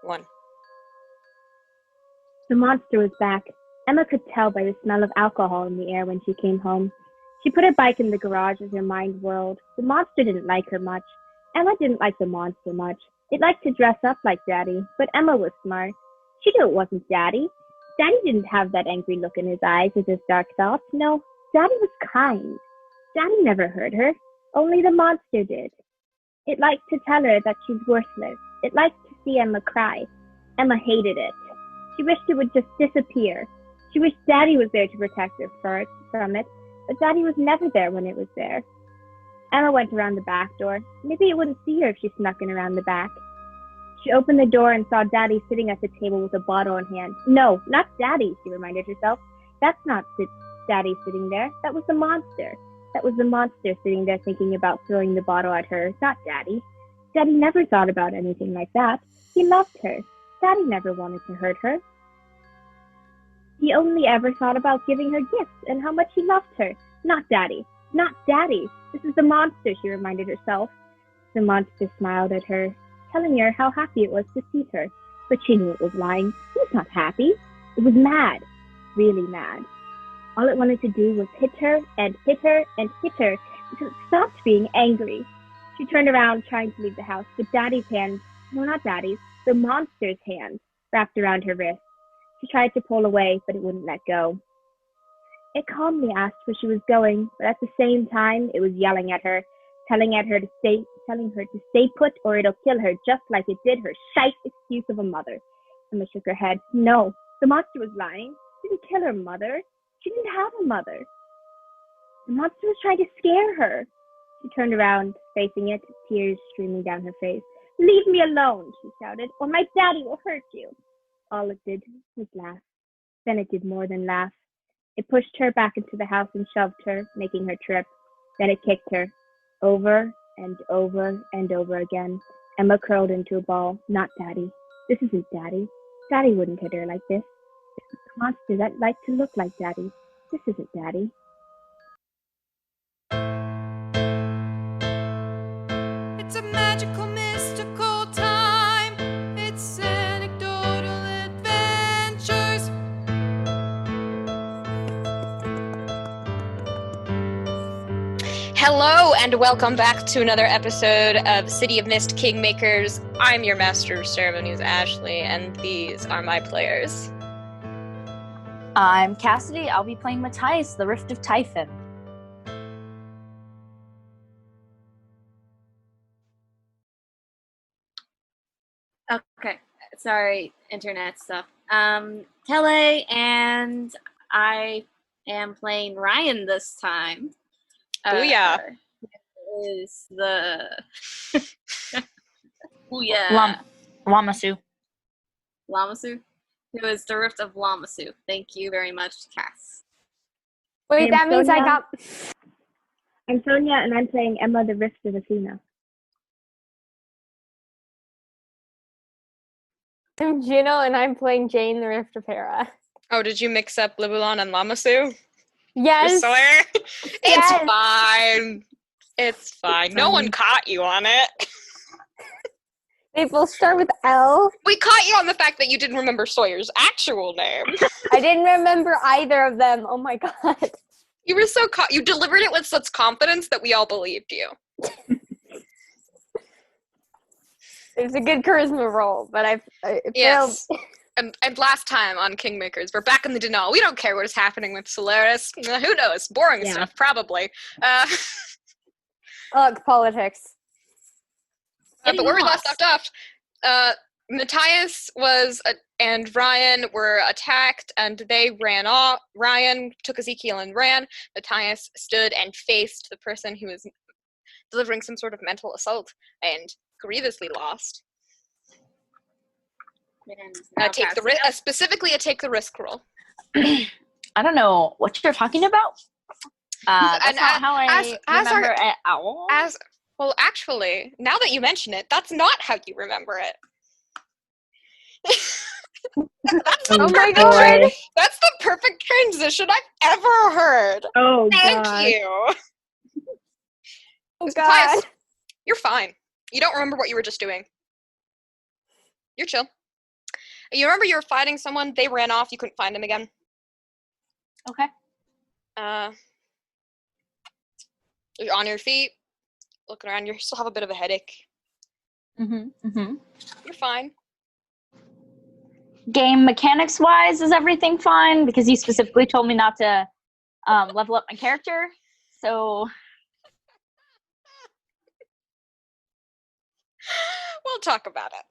1. The monster was back. Emma could tell by the smell of alcohol in the air when she came home. She put her bike in the garage as her mind whirled. The monster didn't like her much. Emma didn't like the monster much. It liked to dress up like Daddy, but Emma was smart. She knew it wasn't Daddy. Daddy didn't have that angry look in his eyes with his dark thoughts. No, Daddy was kind. Daddy never hurt her. Only the monster did. It liked to tell her that she's worthless. It liked to see Emma cry. Emma hated it. She wished it would just disappear. She wished Daddy was there to protect her from it, but Daddy was never there when it was there. Emma went around the back door. Maybe it wouldn't see her if she snuck in around the back. She opened the door and saw Daddy sitting at the table with a bottle in hand. No, not Daddy, she reminded herself. That's not Daddy sitting there. That was the monster. That was the monster sitting there thinking about throwing the bottle at her, not Daddy. Daddy never thought about anything like that. He loved her. Daddy never wanted to hurt her. He only ever thought about giving her gifts and how much he loved her. Not Daddy. Not Daddy. This is the monster, she reminded herself. The monster smiled at her, telling her how happy it was to see her. But she knew it was lying. It was not happy. It was mad. Really mad. All it wanted to do was hit her and hit her and hit her until it stopped being angry. She turned around trying to leave the house, but Daddy's hand, no, not Daddy's, the monster's hand, wrapped around her wrist. She tried to pull away, but it wouldn't let go. It calmly asked where she was going, but at the same time, it was yelling at her, telling her to stay put or it'll kill her, just like it did her shite excuse of a mother. Emma shook her head. No, the monster was lying. It didn't kill her mother. She didn't have a mother. The monster was trying to scare her. She turned around, facing it, tears streaming down her face. Leave me alone, she shouted, or my daddy will hurt you. All it did was laugh. Then it did more than laugh. It pushed her back into the house and shoved her, making her trip. Then it kicked her, over and over and over again. Emma curled into a ball. Not Daddy. This isn't Daddy. Daddy wouldn't hit her like this. This was a monster that liked to look like Daddy. This isn't Daddy. It's a magical, mystical time. It's anecdotal adventures. Hello and welcome back to another episode of City of Mist Kingmakers. I'm your Master of Ceremonies, Ashley, and these are my players. I'm Cassidy. I'll be playing Mattie, the Rift of Typhon. Okay, sorry, internet stuff. Tele, and I am playing Ryan this time. Booyah! Is the Booyah Lamasu. Lamasu, who is the Rift of Lamasu. Thank you very much, Cass. Wait, that means I got... I'm Sonya, and I'm playing Emma, the Rift of Athena. I'm Juno, and I'm playing Jane, the Rift of Hera. Oh, did you mix up Libulon and Lamasu? Yes. Sawyer? It's Yes. fine. It's fine. No one caught you on it. They both start with L. We caught you on the fact that you didn't remember Sawyer's actual name. I didn't remember either of them. Oh my god. You were so you delivered it with such confidence that we all believed you. It was a good charisma roll, but I Yes. failed. And last time on Kingmakers, we're back in the denial. We don't care what is happening with Solaris. Who knows? Boring stuff, probably. Look, politics. But where we last left off, Matthias and Ryan were attacked, and they ran off. Ryan took Ezekiel and ran. Matthias stood and faced the person who was delivering some sort of mental assault and grievously lost. Specifically a take the risk roll. I don't know what you're talking about. That's not how I remember it at all. Well, actually, now that you mention it, that's not how you remember it. Oh my god! That's the perfect transition I've ever heard. Oh, Thank God. you. Oh god! Matthias, you're fine. You don't remember what you were just doing. You're chill. You remember you were fighting someone, they ran off, you couldn't find them again. Okay. You're on your feet, looking around, you still have a bit of a headache. You're fine. Game mechanics wise, is everything fine? Because you specifically told me not to level up my character, so We'll talk about it.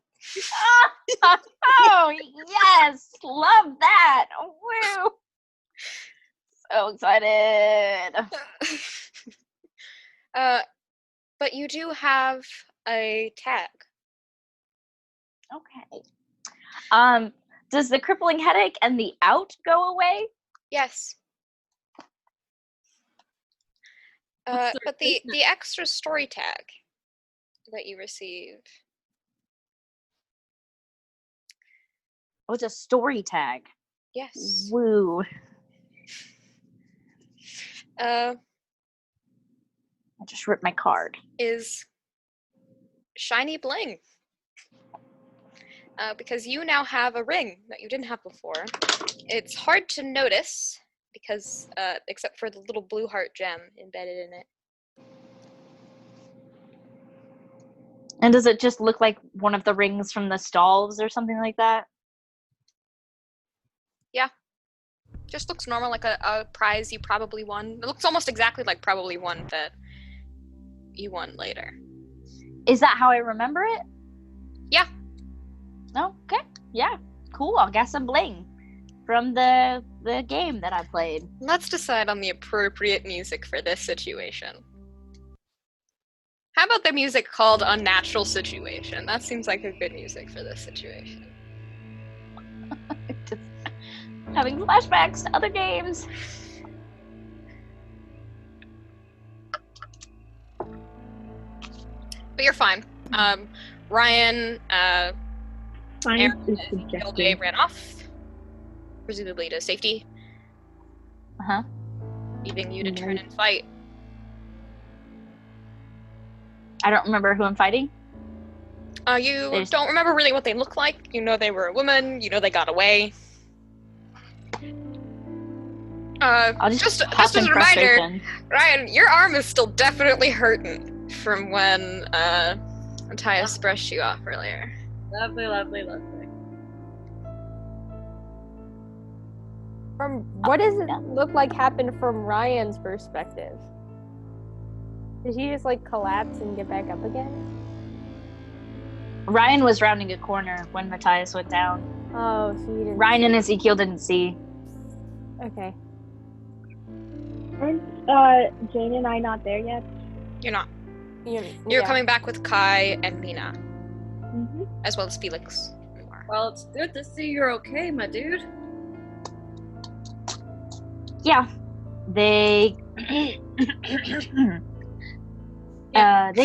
Oh yes, love that! Woo! So excited. But you do have a tag. Okay. Does the crippling headache and the out go away? Yes. But the extra story tag that you receive. Oh, it's a story tag. Yes. Woo. I just ripped my card. Is shiny bling. Because you now have a ring that you didn't have before. It's hard to notice because, except for the little blue heart gem embedded in it. And does it just look like one of the rings from the stalls or something like that? Yeah. Just looks normal, like a prize you probably won. It looks almost exactly like probably one that you won later. Is that how I remember it? Yeah. Oh, okay. Yeah. Cool. I'll get some bling from the game that I played. Let's decide on the appropriate music for this situation. How about the music called Unnatural Situation? That seems like a good music for this situation. Just having flashbacks to other games. But you're fine. Ryan, Aron, and Hilde ran off, presumably to safety. Leaving you to turn and fight. I don't remember who I'm fighting. You don't remember really what they look like. You know they were a woman. You know they got away. Just as a reminder, Ryan, your arm is still definitely hurting from when Matthias brushed you off earlier. Lovely, lovely, lovely. From what does it look like happened from Ryan's perspective? Did he just like collapse and get back up again? Ryan was rounding a corner when Matthias went down. Oh, so you didn't. Ryan and Ezekiel didn't see. Okay. Aren't Jane and I not there yet? You're not. You're coming back with Kai and Mina, as well as Felix. Well, it's good to see you're okay, my dude. Yeah, they they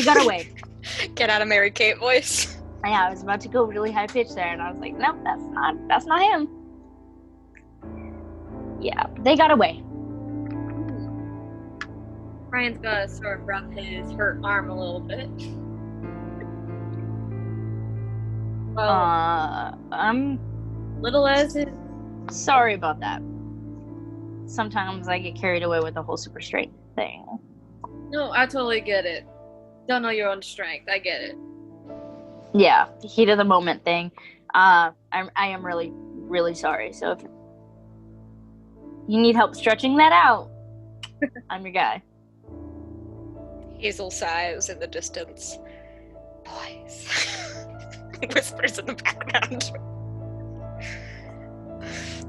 got away. Get out of Mary Kate voice. Yeah, I was about to go really high pitched there, and I was like, nope, that's not him. Yeah, they got away. Ryan's gotta sort of rub his hurt arm a little bit. Well, I'm little as it. Sorry about that. Sometimes I get carried away with the whole super strength thing. No, I totally get it. Don't know your own strength. I get it. Yeah, the heat of the moment thing. I am really, really sorry. So if you need help stretching that out, I'm your guy. Hazel sighs in the distance. Boys. Whispers in the background.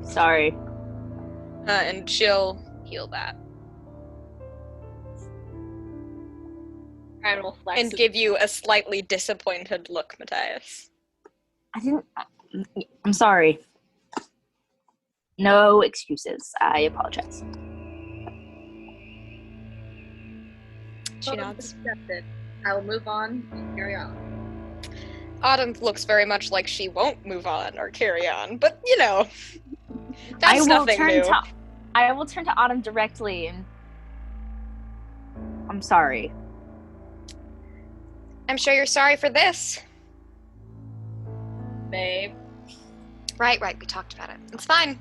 Sorry. And she'll heal that. Ryan will flex and give you a slightly disappointed look, Matthias. I'm sorry. No excuses. I apologize. She nods. Accepted. I will move on and carry on. Autumn looks very much like she won't move on or carry on, but you know, that's I nothing new. I will turn to Autumn directly and I'm sorry. I'm sure you're sorry for this. Babe. Right, we talked about it. It's fine.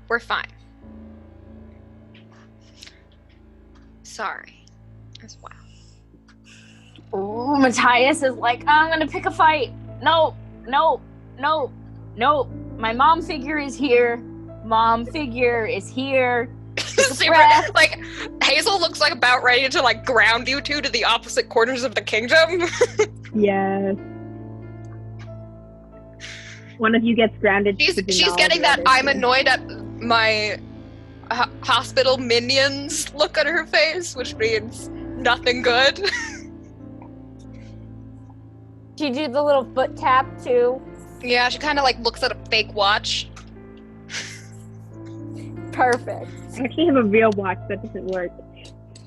We're fine. Sorry. As well. Ooh, Matthias is like, I'm gonna pick a fight. No. My mom figure is here. See, like, Hazel looks like about ready to, like, ground you two to the opposite corners of the kingdom. Yes. One of you gets grounded. She's getting that I'm annoyed at my hospital minions look on her face, which means nothing good. She do the little foot tap too. Yeah, she kind of like looks at a fake watch. Perfect. I actually have a real watch that doesn't work.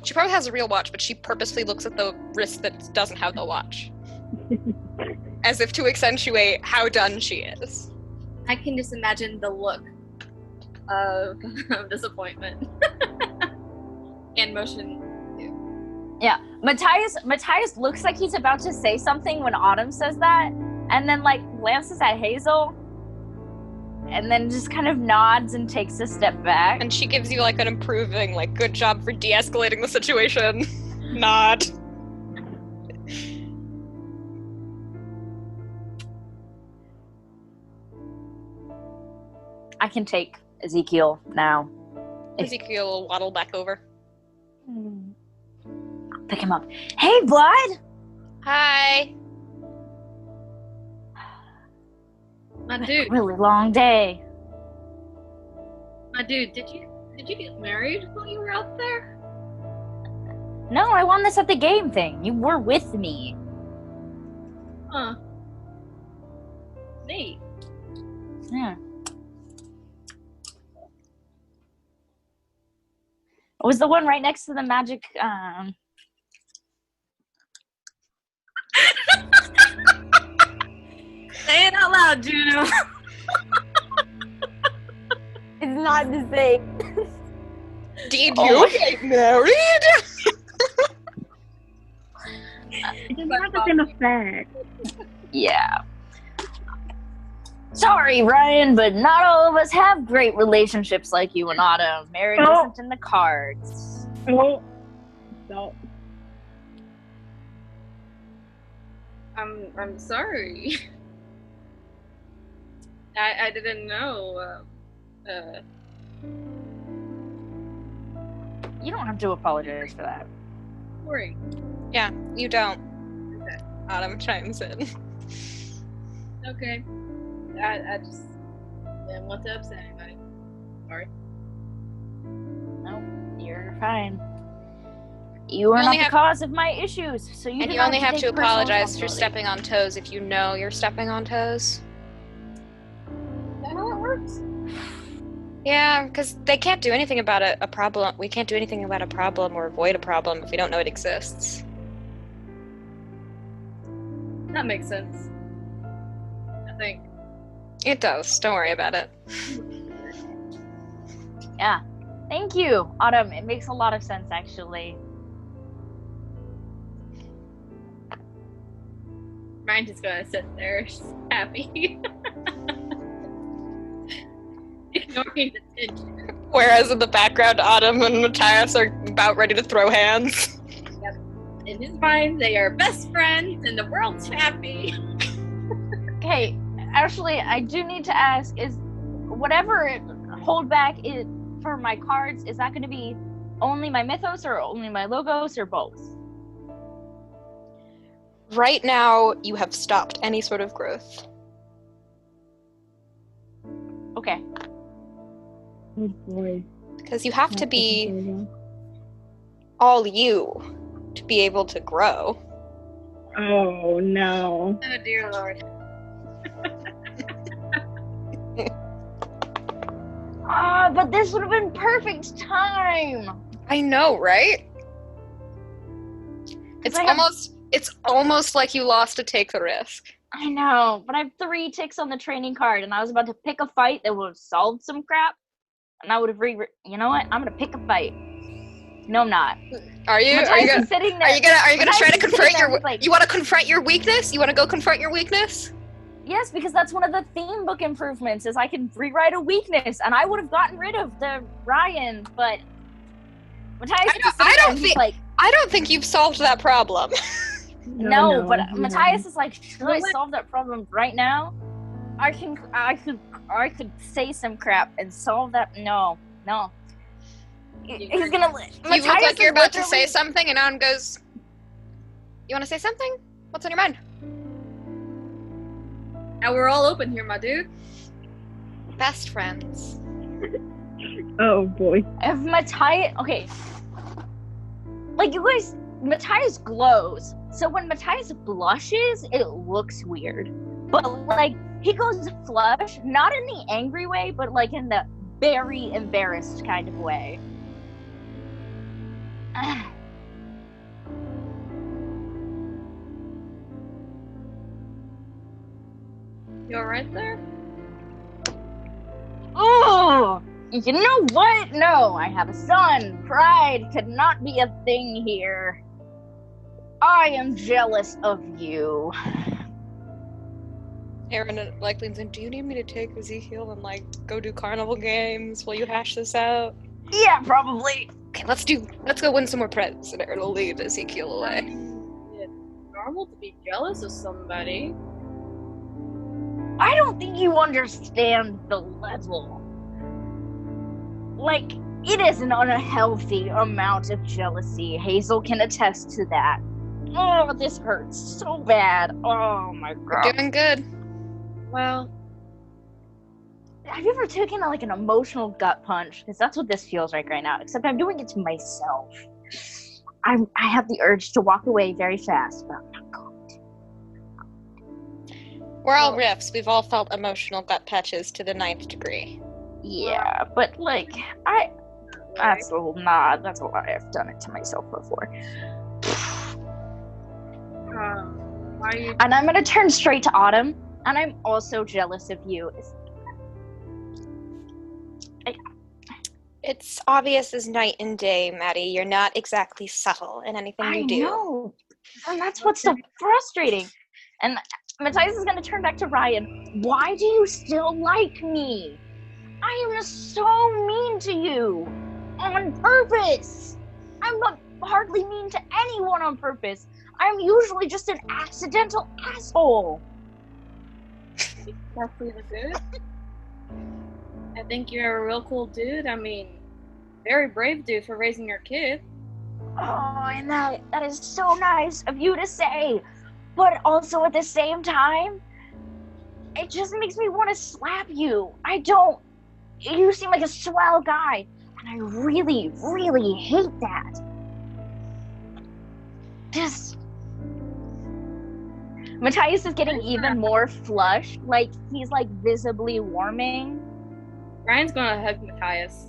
She probably has a real watch, but she purposely looks at the wrist that doesn't have the watch. As if to accentuate how done she is. I can just imagine the look of disappointment. And motion. Yeah, Matthias looks like he's about to say something when Autumn says that, and then like glances at Hazel, and then just kind of nods and takes a step back. And she gives you like an approving, like, good job for de-escalating the situation. Nod. I can take Ezekiel now. Ezekiel will waddle back over. Pick him up. Hey, Blood! Hi. My dude, Really long day. did you get married while you were out there? No, I won this at the game thing. You were with me. Huh. Neat. Yeah. It was the one right next to the magic, Say it out loud, Juno. It's not the same. Did you get married? It doesn't have the same effect. Yeah. Sorry, Ryan, but not all of us have great relationships like you and Autumn. Marriage isn't in the cards. Oh. No. I'm sorry. I didn't know. You don't have to apologize for that. Worry. Yeah, you don't. Okay. Autumn chimes in. Okay. I just didn't want to upset anybody. Sorry. No, you're fine. You are not only the have- cause of my issues, so you And do you not only have to take personal apologize for responsibility. stepping on toes if you know you're stepping on toes. Is that how it works? Yeah, because they can't do anything about a problem. We can't do anything about a problem or avoid a problem if we don't know it exists. That makes sense. I think. It does. Don't worry about it. Yeah. Thank you, Autumn. It makes a lot of sense, actually. Ryan's just gonna sit there, just happy. Ignoring the tension. Whereas in the background, Autumn and Matthias are about ready to throw hands. In his mind, they are best friends and the world's happy. Okay, actually, I do need to ask, is whatever holdback is for my cards, is that going to be only my Mythos or only my Logos or both? Right now, you have stopped any sort of growth. Okay. Oh boy. Because you have to be all you to be able to grow. Oh no. Oh dear Lord. But this would have been perfect time. I know, right? It's almost like you lost to take the risk. I know, but I have 3 ticks on the training card, and I was about to pick a fight that would have solved some crap, and I would have you know what? I'm gonna pick a fight. No, I'm not. Are you? Matthias Are you gonna? is sitting there. Are you gonna try to Matthias is confront sitting your? there, like, You want to confront your weakness? You want to go confront your weakness? Yes, because that's one of the theme book improvements, is I can rewrite a weakness, and I would have gotten rid of the Ryan, but Matthias I don't think you've solved that problem. No, but Matthias is like, should I solve that problem right now? I could say some crap and solve that. No. He's gonna. You look like you're about to say something, and Aron goes, "You want to say something? What's on your mind?" Now we're all open here, my dude. Best friends. Oh boy. If Matthias, okay, like you guys, Matthias glows. So when Matthias blushes, it looks weird. But like he goes flush, not in the angry way, but like in the very embarrassed kind of way. You alright there? Oh, you know what? No, I have a son. Pride could not be a thing here. I am jealous of you. Aron like leans in, do you need me to take Ezekiel and like go do carnival games while you hash this out? Yeah, probably. Okay, let's go win some more prizes, and Aron will lead Ezekiel away. It's normal to be jealous of somebody. I don't think you understand the level. Like, it is an unhealthy amount of jealousy. Hazel can attest to that. Oh, this hurts so bad. Oh my god. You're doing good. Well, have you ever taken like an emotional gut punch? Because that's what this feels like right now. Except I'm doing it to myself. I have the urge to walk away very fast, but I'm not going to. We're all riffs. We've all felt emotional gut punches to the 9th degree. Yeah, but like that's a lie. I've done it to myself before. why are you? And I'm gonna turn straight to Autumn, and I'm also jealous of you. It's obvious as night and day, Mattie. You're not exactly subtle in anything you do. I know, and that's what's so frustrating. And Matthias is gonna turn back to Ryan. Why do you still like me? I am so mean to you on purpose. I'm not hardly mean to anyone on purpose. I'm usually just an accidental asshole. Exactly the good. I think you're a real cool dude. I mean, very brave dude for raising your kid. Oh, and that is so nice of you to say. But also at the same time, it just makes me want to slap you. You seem like a swell guy, and I really, really hate that. Matthias is getting even more flushed, like he's like visibly warming. Ryan's gonna hug Matthias.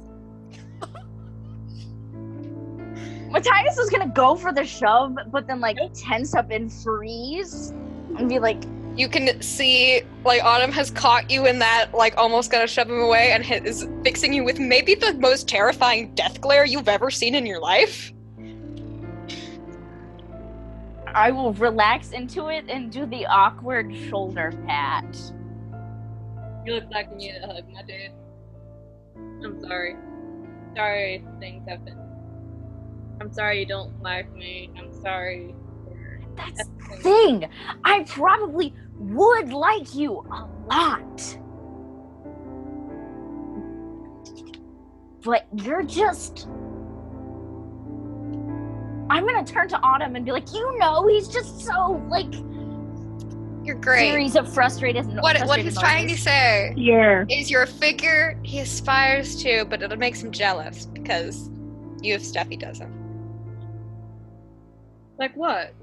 Matthias is gonna go for the shove, but then like tense up and freeze and be like, you can see, like, Autumn has caught you in that, like, almost gonna shove him away and is fixing you with maybe the most terrifying death glare you've ever seen in your life. I will relax into it and do the awkward shoulder pat. You look like you need a hug, my dude. I'm sorry. Sorry things happen. I'm sorry you don't like me. I'm sorry. That's the thing. I probably would like you a lot. But you're just... I'm gonna turn to Autumn and be like, he's just so, like... You're great. Series of frustrated What he's trying to say is you're a figure he aspires to, but it'll make him jealous because you have stuff he doesn't. Like what?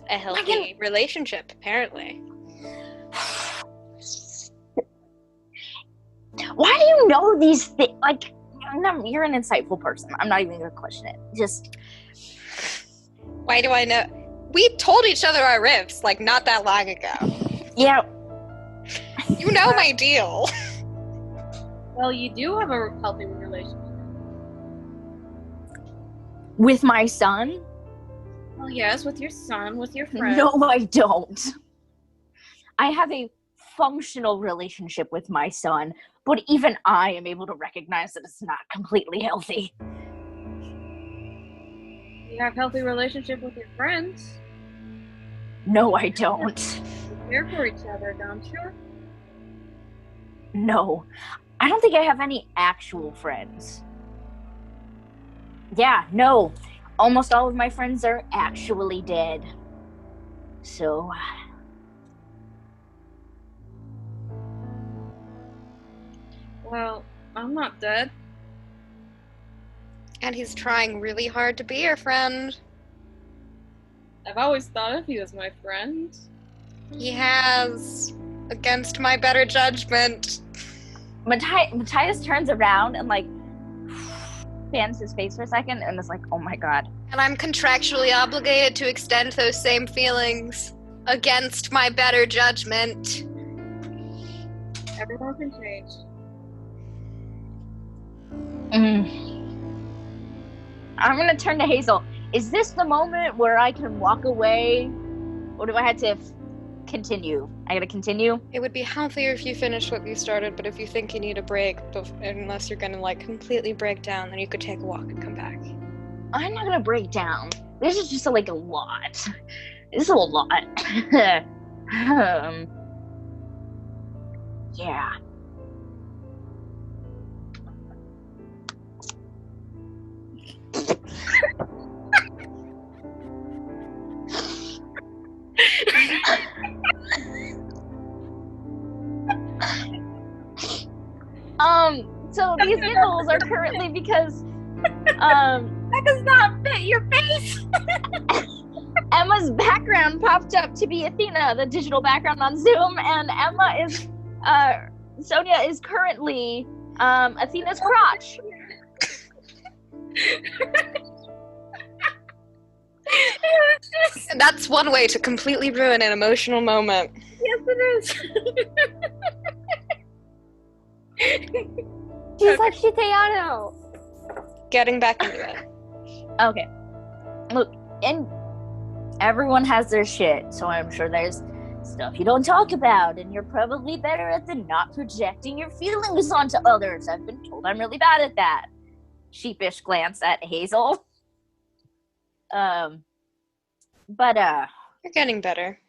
A healthy relationship, apparently. Why do you know these things? Like, you're an insightful person. I'm not even gonna question it. Just... Why do I know? We told each other our riffs, like, not that long ago. Yeah. You know my deal. Well, you do have a healthy relationship. With my son? Well, yes, with your son, with your friend. No, I don't. I have a functional relationship with my son, but even I am able to recognize that it's not completely healthy. You have healthy relationship with your friends. No, I don't. You care for each other, don't you? No. I don't think I have any actual friends. Yeah, no. Almost all of my friends are actually dead. So... Well, I'm not dead. And he's trying really hard to be your friend. I've always thought of you as my friend. He has, against my better judgment. Matthias turns around and, like, fans his face for a second and is like, oh my god. And I'm contractually obligated to extend those same feelings against my better judgment. Everyone can change. I'm gonna turn to Hazel. Is this the moment where I can walk away? Or do I have to continue? I gotta continue? It would be healthier if you finished what you started, but if you think you need a break, unless you're gonna like completely break down, then you could take a walk and come back. I'm not gonna break down. This is just like a lot. This is a lot. Yeah. So these giggles are currently because that does not fit your face. Emma's background popped up to be Athena, the digital background on Zoom, and Sonya is currently Athena's crotch. That's one way to completely ruin an emotional moment. Yes, it is. She's like Shitayano. Getting back into it. Okay. Look, and everyone has their shit, so I'm sure there's stuff you don't talk about, and you're probably better at the not projecting your feelings onto others. I've been told I'm really bad at that. Sheepish glance at Hazel. But You're getting better.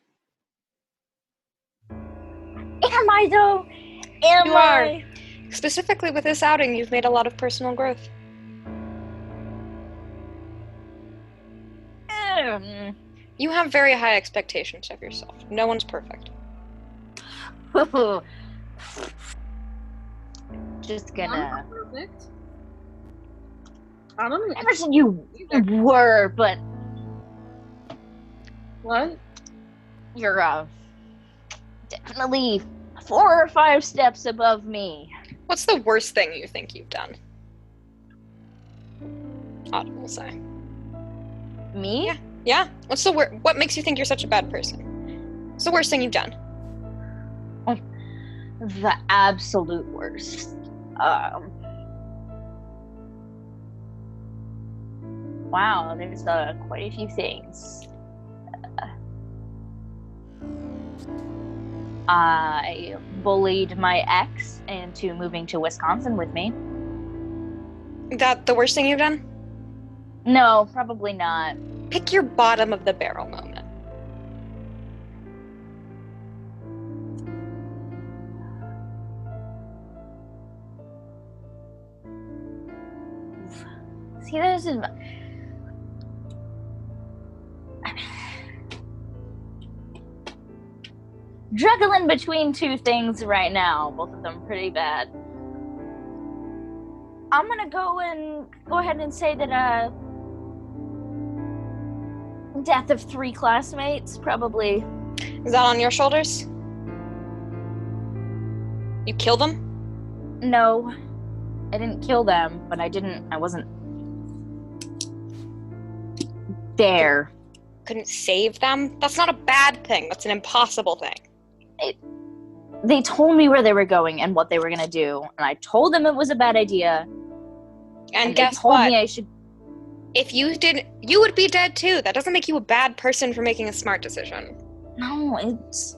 am I though? You are. Specifically with this outing, you've made a lot of personal growth. You have very high expectations of yourself. No one's perfect. Just I'm gonna... not perfect. I don't Never said you were, but What? you're definitely 4 or 5 steps above me. What's the worst thing you think you've done? Autumn will say. Me? Yeah? What's the what makes you think you're such a bad person? What's the worst thing you've done? The absolute worst. Wow, there's quite a few things. I bullied my ex into moving to Wisconsin with me. That the worst thing you've done? No, probably not. Pick your bottom of the barrel moment. See, this is... juggling between 2 things right now, both of them pretty bad. I'm gonna go ahead and say that death of 3 classmates, probably. Is that on your shoulders? You kill them? No, I didn't kill them, but I wasn't there. Couldn't save them? That's not a bad thing. That's an impossible thing. They told me where they were going and what they were gonna do, and I told them it was a bad idea. And they guess told what? me I should... If you didn't, you would be dead too. That doesn't make you a bad person for making a smart decision. No, it's...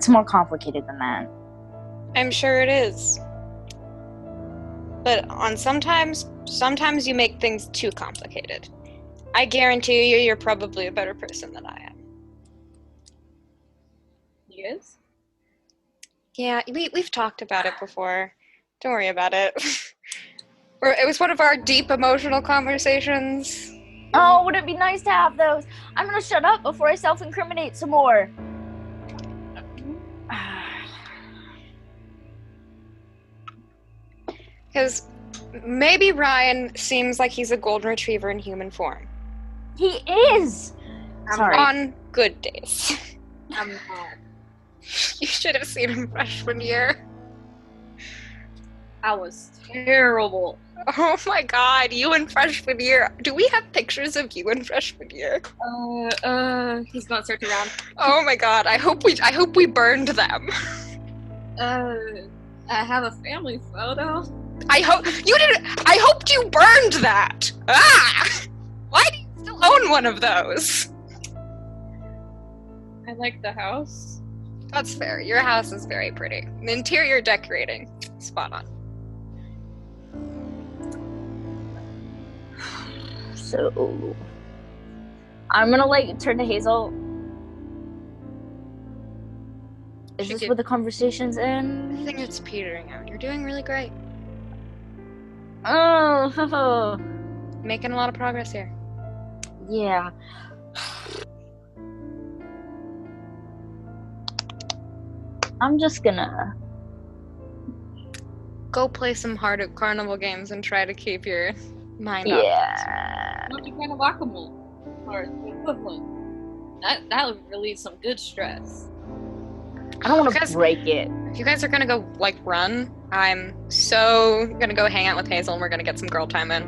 It's more complicated than that. I'm sure it is. But sometimes you make things too complicated. I guarantee you're probably a better person than I am. Yes? Yeah, we've talked about it before. Don't worry about it. It was one of our deep emotional conversations. Oh, would it be nice to have those? I'm gonna shut up before I self-incriminate some more. Because maybe Ryan seems like he's a golden retriever in human form. He is! Sorry. On good days. I'm not. You should have seen him freshman year. I was terrible. Oh my god, you in freshman year. Do we have pictures of you in freshman year? He's gonna search around. Oh my god, I hope we burned them. I have a family photo. I hoped you burned that. Ah! Why do you still own one of those? I like the house. That's fair. Your house is very pretty. Interior decorating, spot on. So, I'm gonna turn to Hazel. Is this where the conversation's in? I think it's petering out. You're doing really great. Oh, Making a lot of progress here. yeah. I'm just gonna Go play some harder carnival games and try to keep your mind off. yeah. Not to kind of whack-a-mole or equivalent. That would relieve some good stress. I don't want Because- to break it. If you guys are gonna go run, I'm so gonna go hang out with Hazel and we're gonna get some girl time in.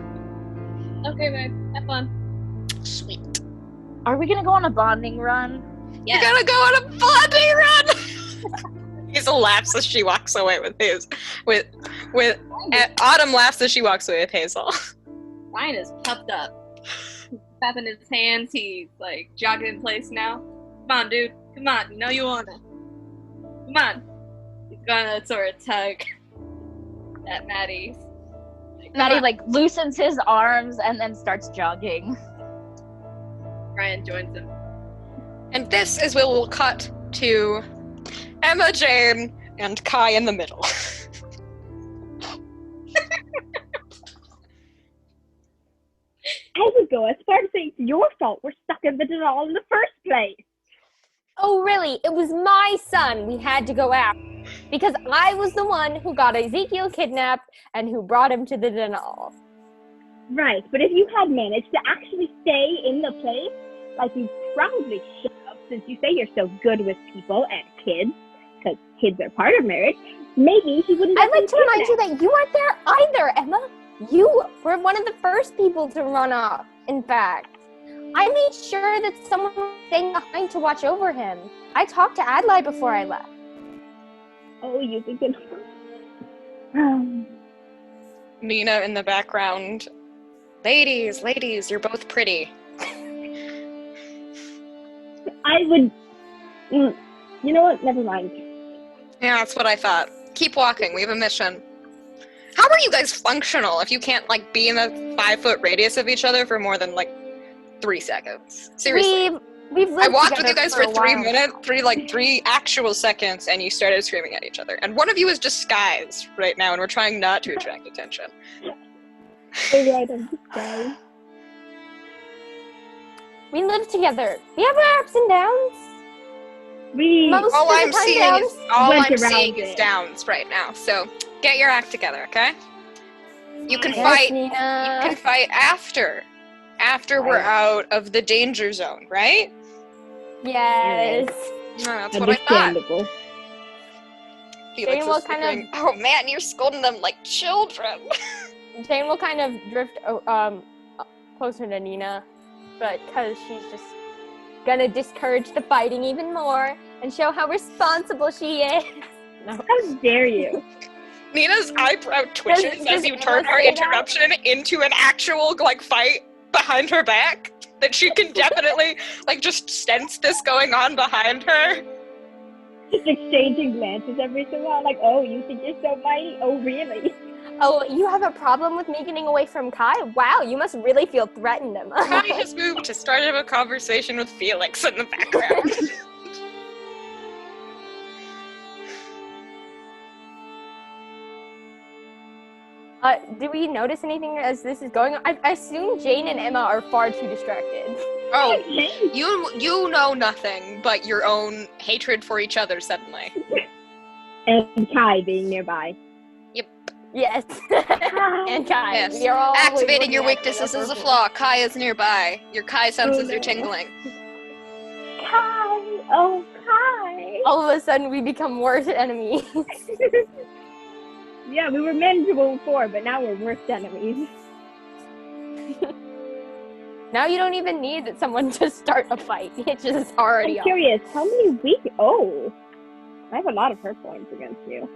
Okay, babe. Have fun. Sweet. Are we gonna go on a bonding run? Yeah. We're gonna go on a bonding run. Hazel laughs as she walks away with Autumn laughs as she walks away with Hazel. Ryan is puffed up. He's clapping his hands. He's jogging in place now. Come on, dude. Come on. You know you wanna. Come on. He's gonna sort of tug at Mattie. Mattie loosens his arms and then starts jogging. Ryan joins him. And this is where we'll cut to Emma, Jane, and Kai in the middle. I would go as far to say it's your fault we're stuck in the Denal in the first place. Oh, really? It was my son we had to go after. Because I was the one who got Ezekiel kidnapped and who brought him to the Denal. Right, but if you had managed to actually stay in the place, like you probably should have, since you say you're so good with people and kids, because kids are part of marriage, maybe he wouldn't have I'd like been to remind you kidnapped. that you weren't there either, Emma. You were one of the first people to run off, in fact. I made sure that someone was staying behind to watch over him. I talked to Adlai before I left. Oh, you think it... Nina in the background. Ladies, you're both pretty. I would... You know what? Never mind. Yeah, that's what I thought. Keep walking, we have a mission. How are you guys functional if you can't, be in a 5-foot radius of each other for more than, 3 seconds? Seriously. We've lived I walked with together you guys for for a 3 while. minutes, 3 actual seconds, and you started screaming at each other. And one of you is disguised right now, and we're trying not to attract attention. Maybe I don't say. We live together. We have our ups and downs. We... Most All of the I'm time seeing downs. is Went around is it. downs right now. So get your act together, okay? You can Yes, fight. Nina. You can fight after we're out of the danger zone, right? Yes. No, that's what I thought. Understandable. Felix Jane will is kind of- thinking, oh man, you're scolding them like children. Jane will kind of drift closer to Nina, but because she's just gonna discourage the fighting even more and show how responsible she is. No. How dare you? Nina's eyebrow twitches Does as you Emma turn her say that? interruption into an actual fight behind her back. That she can definitely just sense this going on behind her. Just exchanging glances every so while, like, oh, you think you're so mighty? Oh, really? Oh, you have a problem with me getting away from Kai? Wow, you must really feel threatened, Emma. Kai has moved to start a conversation with Felix in the background. Do we notice anything as this is going on? I assume Jane and Emma are far too distracted. Oh, you know nothing but your own hatred for each other suddenly. And Kai being nearby. Yes. And Kai. Yes. We are all Activating your looking at weakness the is a upper flaw. Kai is nearby. Your Kai senses no. are tingling. Kai! Oh, Kai! All of a sudden, we become worse enemies. Yeah, we were manageable before, but now we're worst enemies. Now you don't even need someone to start a fight. It's just already I'm on. curious, how many weak... Oh! I have a lot of hurt points against you.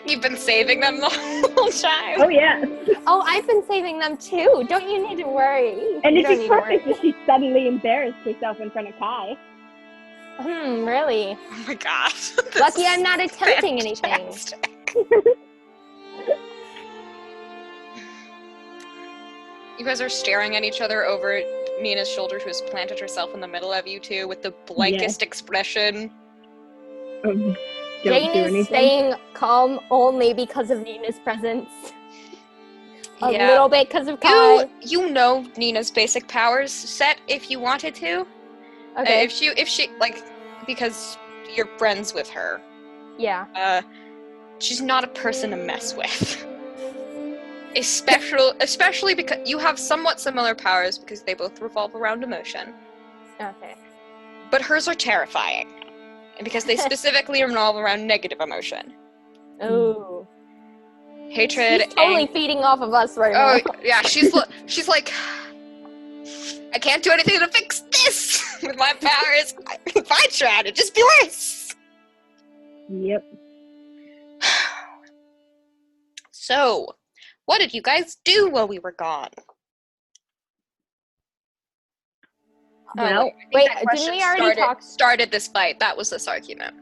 You've been saving them the whole time. Oh, yeah. Oh, I've been saving them too. Don't you need to worry? And you it'd don't be need to worry. perfect if she suddenly embarrassed herself in front of Kai. Really? Oh my god. Lucky I'm not attempting anything. Fantastic. You guys are staring at each other over Nina's shoulder, who has planted herself in the middle of you two with the blankest expression. Don't Jane do is anything. staying calm only because of Nina's presence. A Yeah. little bit because of Kai. You know Nina's basic powers set if you wanted to. Okay. If she like, because you're friends with her. Yeah. She's not a person to mess with. Especially because you have somewhat similar powers because they both revolve around emotion. Okay. But hers are terrifying. And because they specifically revolve around negative emotion. Oh. Hatred, She's totally feeding off of us right Oh, now. yeah, she's like, I can't do anything to fix this with my powers. If I tried, it'd just be worse. Yep. So, what did you guys do while we were gone? Well, Wait, that didn't question we already talk? started this fight. That was this argument.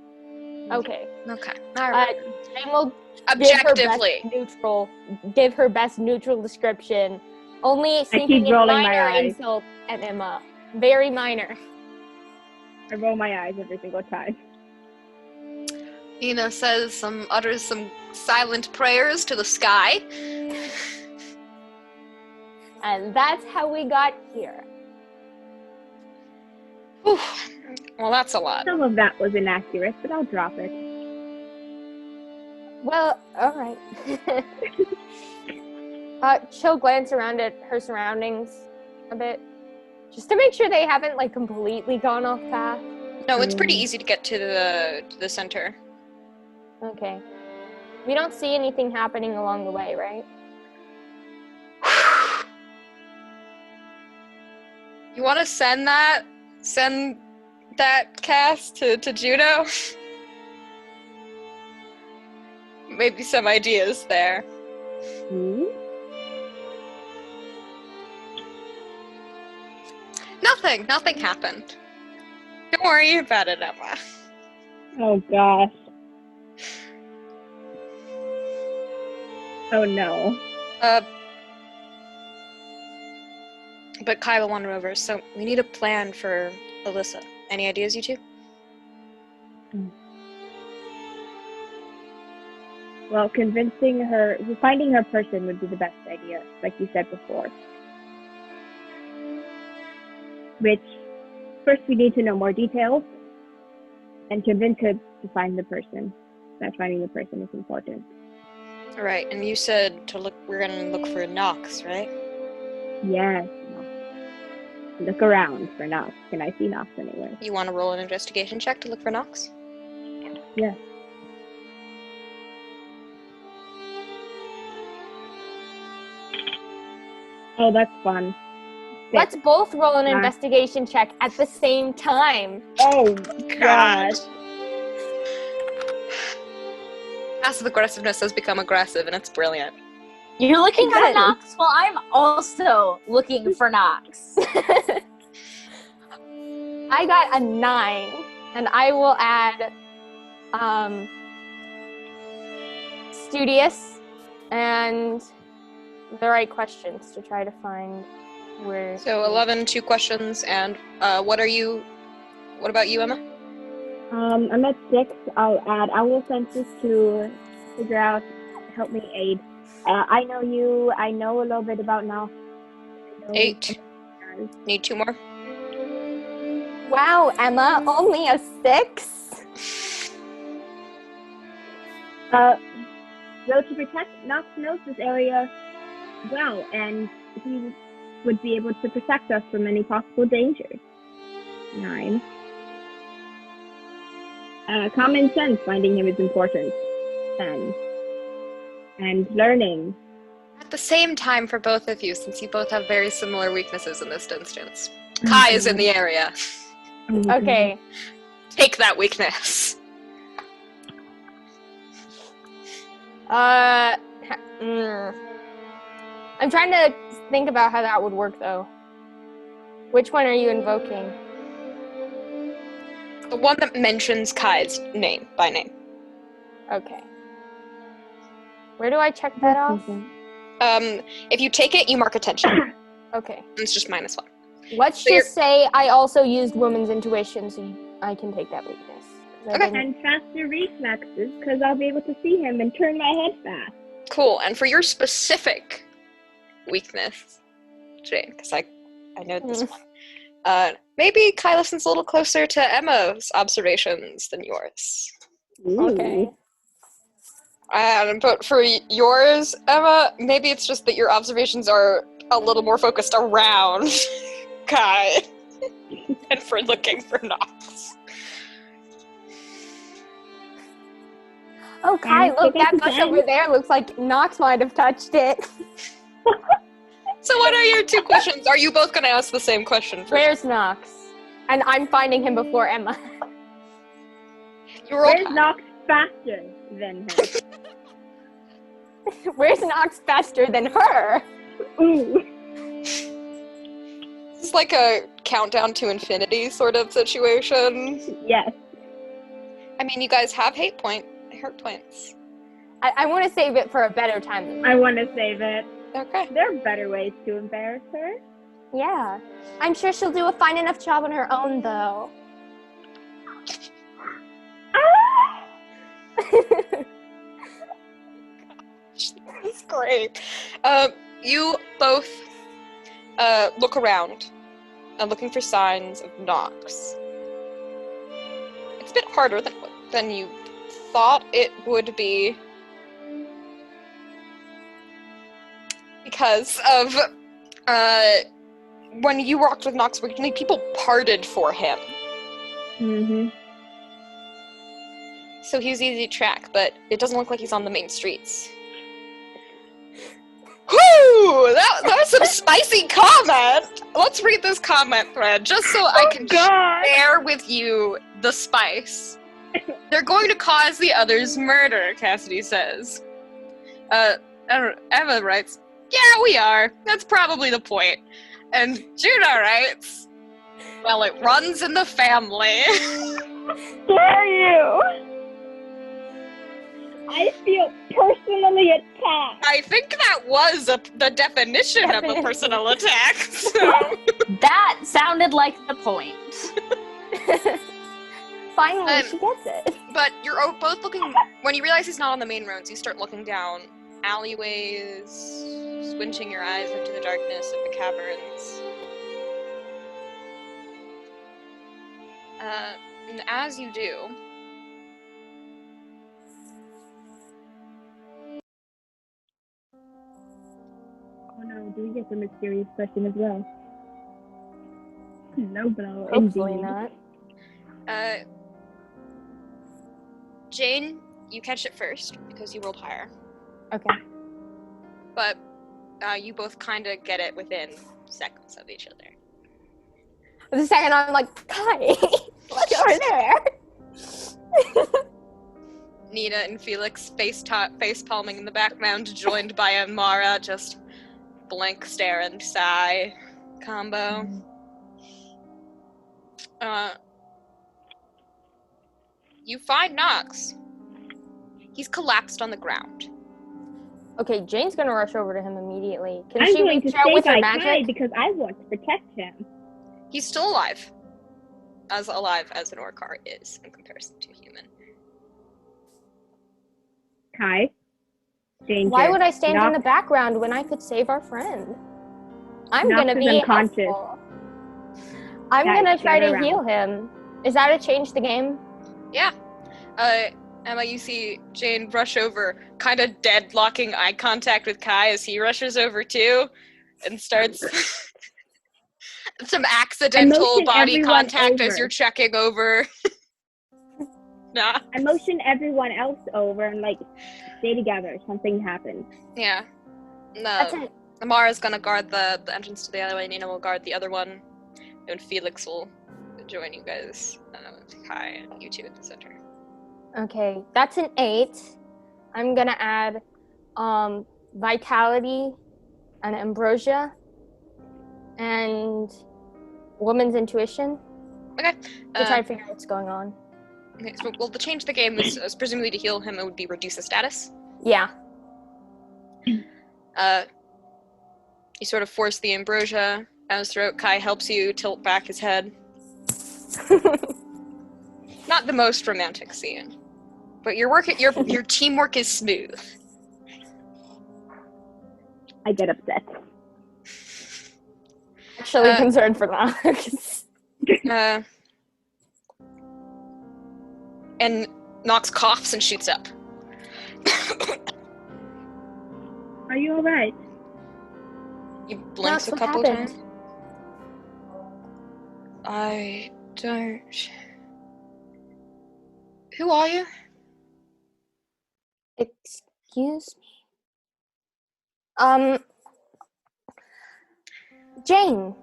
Okay. Okay. All right. Jane will Objectively. give her best neutral description. Only keep sneaking in rolling my minor eyes. insult at Emma. Very minor. I roll my eyes every single time. Nina utters some silent prayers to the sky. And that's how we got here. Whew. Well, that's a lot. Some of that was inaccurate, but I'll drop it. Well, alright. She'll glance around at her surroundings a bit. Just to make sure they haven't, like, completely gone off path. No, it's pretty easy to get to the center. Okay. We don't see anything happening along the way, right? You want to send that cast to Juno? Maybe some ideas there. Hmm? Nothing happened. Don't worry about it, Emma. Oh, gosh. Oh, no. But Kai will wander over, so we need a plan for Alyssa. Any ideas, you two? Well, finding her person would be the best idea, like you said before. Which, first we need to know more details, and convince her to find the person. That finding the person is important. All right, and you said we're gonna look for Nox, right? Yes. Nox. Look around for Nox. Can I see Nox anywhere? You want to roll an investigation check to look for Nox? Yes. Oh, that's fun. Let's both roll an Nah. investigation check at the same time. Oh, gosh. Passive aggressiveness has become aggressive, and it's brilliant. You're looking for Exactly. Nox? Well, I'm also looking for Nox. I got a 9. And I will add studious and the right questions to try to find where. So 11, 2 questions, and what about you, Emma? I'm at 6. I'll add owl senses to figure out, help me aid. I know you. I know a little bit about now. 8. Need 2 more. Wow, Emma, only a 6? Though to protect Nox knows this area well, and he would be able to protect us from any possible dangers. 9. Common sense, finding him is important. 10. And learning. At the same time for both of you, since you both have very similar weaknesses in this instance. Kai is in the area. Okay. Take that weakness. I'm trying to think about how that would work, though. Which one are you invoking? The one that mentions Kai's name by name. Okay. Where do I check that off? If you take it, you mark attention. Okay. It's just -1. Let's So just say I also used woman's intuition, so I can take that weakness. Okay. And faster reflexes, because I'll be able to see him and turn my head fast. Cool. And for your specific weakness, Jane, because I know this one. Maybe Kai listens a little closer to Emma's observations than yours. Okay. But for yours, Emma, maybe it's just that your observations are a little more focused around Kai and for looking for Nox. Oh, Kai, look, that bush over there looks like Nox might have touched it. So what are your 2 questions? Are you both going to ask the same question? Where's Nox? And I'm finding him before Emma. Where's Nox faster than her? Where's Nox faster than her? Ooh. This is like a countdown to infinity sort of situation. Yes. I mean, you guys have hurt points. I want to save it for a better time than that. I want to save it. Okay. There are better ways to embarrass her. Yeah. I'm sure she'll do a fine enough job on her own, though. That's great. You both look around, looking for signs of Nox. It's a bit harder than you thought it would be, because of when you walked with Nox originally, people parted for him. Mm-hmm. So he was easy to track, but it doesn't look like he's on the main streets. Whoo! That was some spicy comment! Let's read this comment thread, just so I can share with you the spice. They're going to cause the others murder, Cassidy says. Emma writes, yeah, we are. That's probably the point. And Juno writes, well, it runs in the family. Dare you! I feel personally attacked. I think that was the definition of a personal attack. So. That sounded like the point. Finally, she gets it. But you're both looking, when you realize he's not on the main roads, you start looking down alleyways, squinching your eyes into the darkness of the caverns. And as you do, Oh no, do we get the mysterious question as well? No, bro. Hopefully not. Jane, you catch it first because you rolled higher. Okay. But you both kind of get it within seconds of each other. The second I'm like, Kai, what's over there? Nina and Felix face palming in the background, joined by Amara, just blank stare and sigh combo. You find Nox. He's collapsed on the ground. Okay, Jane's gonna rush over to him immediately. Can I'm she going to reach out stay with her by magic? Kai because I want to protect him. He's still alive. As alive as an Orcar is in comparison to a human. Kai? Danger. Why would I stand in Nox the background when I could save our friend? I'm Nox gonna is be unconscious. helpful. I'm Guys, gonna try gather to around. heal him. Is that a change the game? Yeah. Emma, you see Jane rush over, kind of deadlocking eye contact with Kai as he rushes over too, and starts some accidental motion body everyone contact as over. you're checking over. Nah. I motion everyone else over and like stay together. Something happens. Yeah. That's No. it. Amara's gonna guard the entrance to the alleyway, Nina will guard the other one, and Felix will join you guys. Kai and you two at the center. Okay, that's an 8. I'm gonna add vitality and ambrosia and woman's intuition Okay. to try to figure out what's going on. Okay, so, well, the change of the game was presumably to heal him. It would be reduce his status. Yeah. You sort of force the ambrosia down his throat. Kai helps you tilt back his head. Not the most romantic scene, but your teamwork is smooth. I get upset. Actually concerned for that. And Nox coughs and shoots up. Are you alright? He blinks Nox, a what couple happened? times. I don't. Who are you? Excuse me. Jane.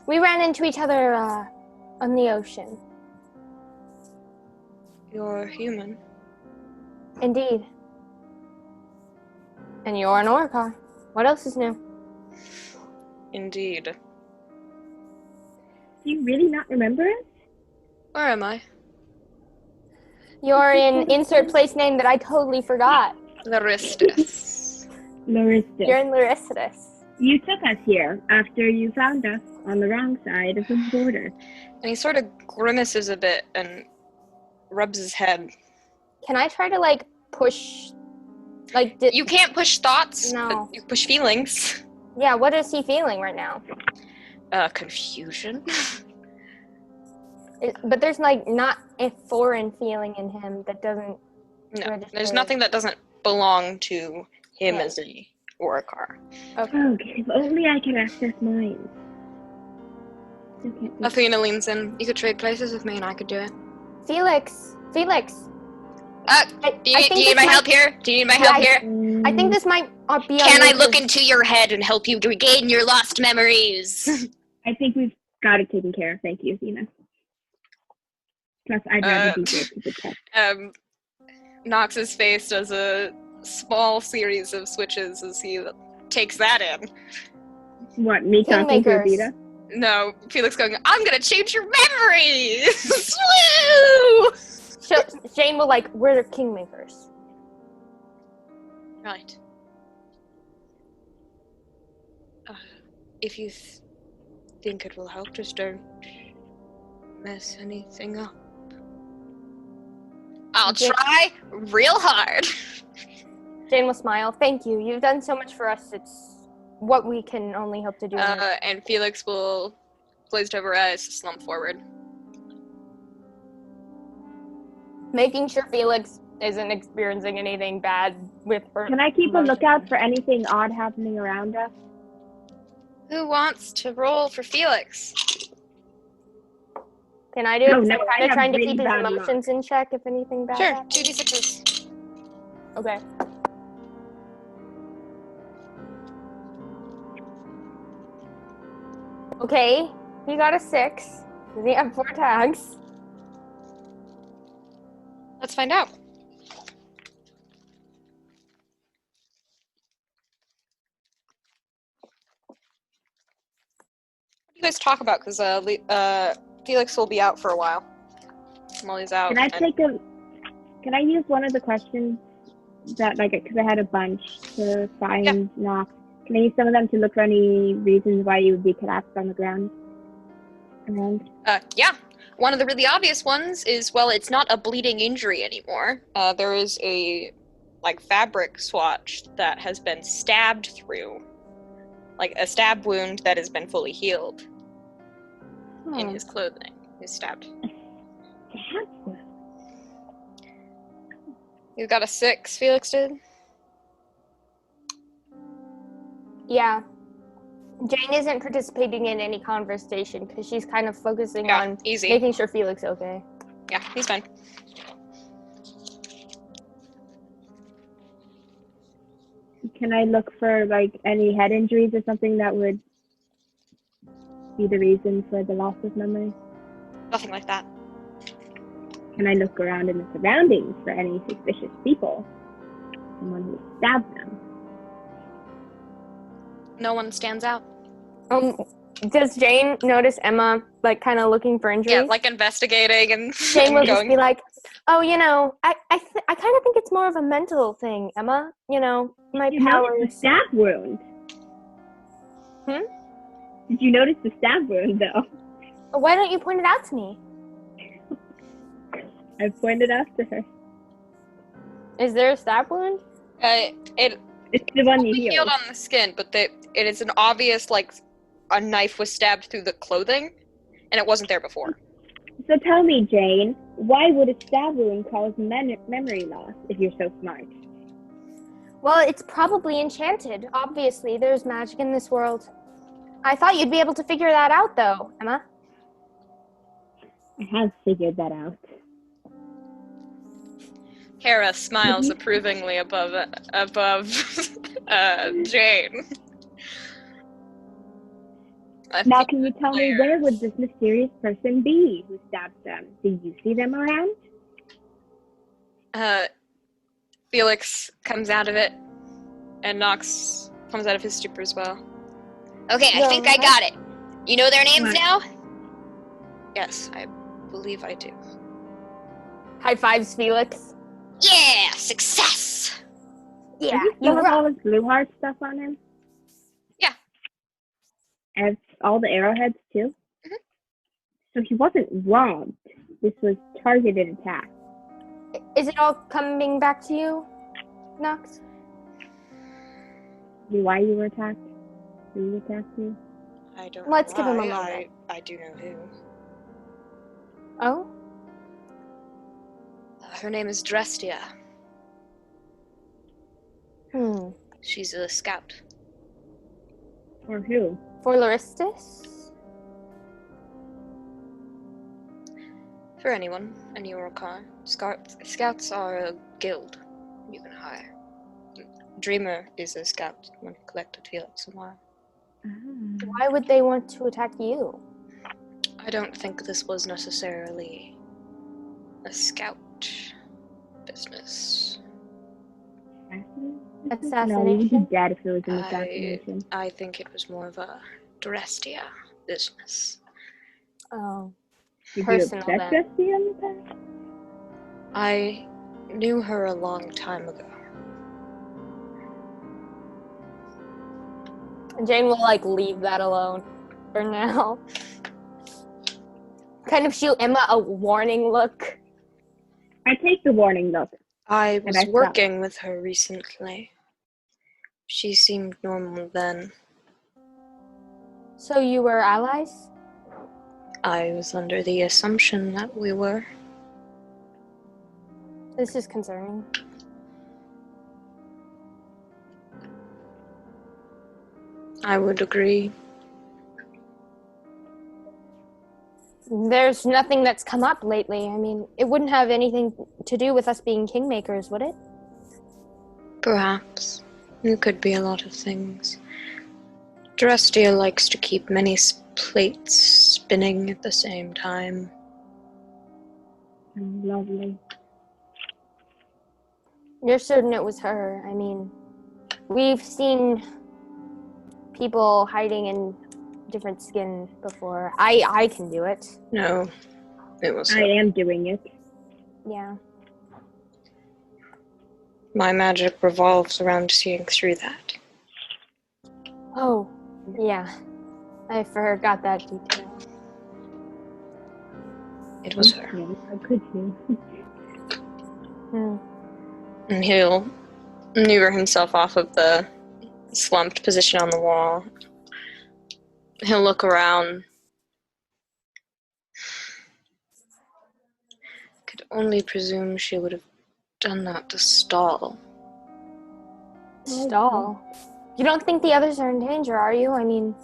We ran into each other on the ocean. You're human. Indeed. And you're an Orcar. What else is new? Indeed. Do you really not remember us? Where am I? You're in insert place name that I totally forgot. Laristus. Larissa. You're in Laristus. You took us here after you found us on the wrong side of the border. And he sort of grimaces a bit and rubs his head. Can I try to like push, like? You can't push thoughts, No. but you push feelings. Yeah. What is he feeling right now? Confusion. But there's like not a foreign feeling in him that doesn't. No, register. there's nothing that doesn't belong to him Yeah. as a Orcar. Okay, if only I could access mine. Okay. Athena leans in. You could trade places with me and I could do it. Felix. Do you think need this my might- help here? Do you need my help here? I think this might be. Can I look in? into your head and help you regain your lost memories? I think we've got it taken care of. Thank you, Athena. Plus, I'd rather be here to protect. Nox's face does a small series of switches as he takes that in. What, me talking to Kingmakers. Avita? No, Felix going, I'm gonna change your memories! Woo! Jane will like. We're Kingmakers. Right. If you think it will help, just don't mess anything up. I'll Jane- try real hard. Jane will smile. Thank you. You've done so much for us. It's what we can only hope to do. And Felix will, glazed over eyes, slump forward. Making sure Felix isn't experiencing anything bad with her. Can I keep a emotions. lookout for anything odd happening around us? Who wants to roll for Felix? Can I do it? Oh, 'Cause no, I'm I kind of have trying to really keep his bad luck. emotions in check if anything bad Sure, happens. 2d6s. Okay. Okay, he got a 6. Does he have 4 tags? Let's find out. What do you guys talk about? Because Felix will be out for a while. Molly's out. Can I use one of the questions that, because I had a bunch to find Nox. Can I use some of them to look for any reasons why you would be collapsed on the ground around? Yeah. One of the really obvious ones is, well, it's not a bleeding injury anymore. There is a, fabric swatch that has been stabbed through. Like, a stab wound that has been fully healed. In his clothing. He's stabbed. Stab wound? You got a 6, Felix did? Yeah. Jane isn't participating in any conversation because she's kind of focusing on easy. making sure Felix okay. Yeah, he's fine. Can I look for, any head injuries or something that would be the reason for the loss of memory? Nothing like that. Can I look around in the surroundings for any suspicious people? Someone who stabbed them? No one stands out. Does Jane notice Emma, kind of looking for injuries? Yeah, investigating and Jane will just going. be like, oh, I kind of think it's more of a mental thing, Emma. My Did you powers. notice the stab wound? Did you notice the stab wound, though? Why don't you point it out to me? I pointed out to her. Is there a stab wound? It's the one you healed healed. on the skin, but it is an obvious, a knife was stabbed through the clothing, and it wasn't there before. So tell me, Jane, why would a stab wound cause memory loss if you're so smart? Well, it's probably enchanted. Obviously, there's magic in this world. I thought you'd be able to figure that out, though, Emma. I have figured that out. Hera smiles approvingly above Jane. Now, can you tell me where would this mysterious person be who stabbed them? Do you see them around? Felix comes out of it, and Nox comes out of his stupor as well. Okay, I think I got it. You know their names now? Yes, I believe I do. High fives, Felix. Yeah, success! Yeah, Does he still have all his blue heart stuff on him? Yeah. And all the arrowheads, too? Mm-hmm. So he wasn't robbed. This was targeted attack. Is it all coming back to you, Nox? Why you were attacked? Who attacked you? I don't know. Let's give him a moment. I do know who. Oh? Her name is Drestia. She's a scout. For who? For Laristus? For anyone, any Orokai. Scouts are a guild you can hire. Dreamer is a scout when collected Felix and Mara. Why would they want to attack you? I don't think this was necessarily a scout business. Assassination? No, you'd be dead if it was an assassination. I think it was more of a Drestia business. Oh. Did Personal, you upset then. Drestia in the past? I knew her a long time ago. Jane will leave that alone for now. Kind of shoot Emma a warning look. I take the warning look. I was I stopped. working with her recently. She seemed normal then. So you were allies? I was under the assumption that we were. This is concerning. I would agree. There's nothing that's come up lately. I mean, it wouldn't have anything to do with us being Kingmakers, would it? Perhaps. It could be a lot of things. Drestia likes to keep many plates spinning at the same time. Lovely. You're certain it was her. I mean, we've seen people hiding in different skin before. I can do it. No, It was I am doing it. Yeah. my magic revolves around seeing through that. Oh, yeah. I forgot that detail. It was her. Yeah, how could you? Hmm. And he'll maneuver himself off of the slumped position on the wall. He'll look around. Could only presume she would have done that to stall. Stall. You don't think the others are in danger, are you? I mean,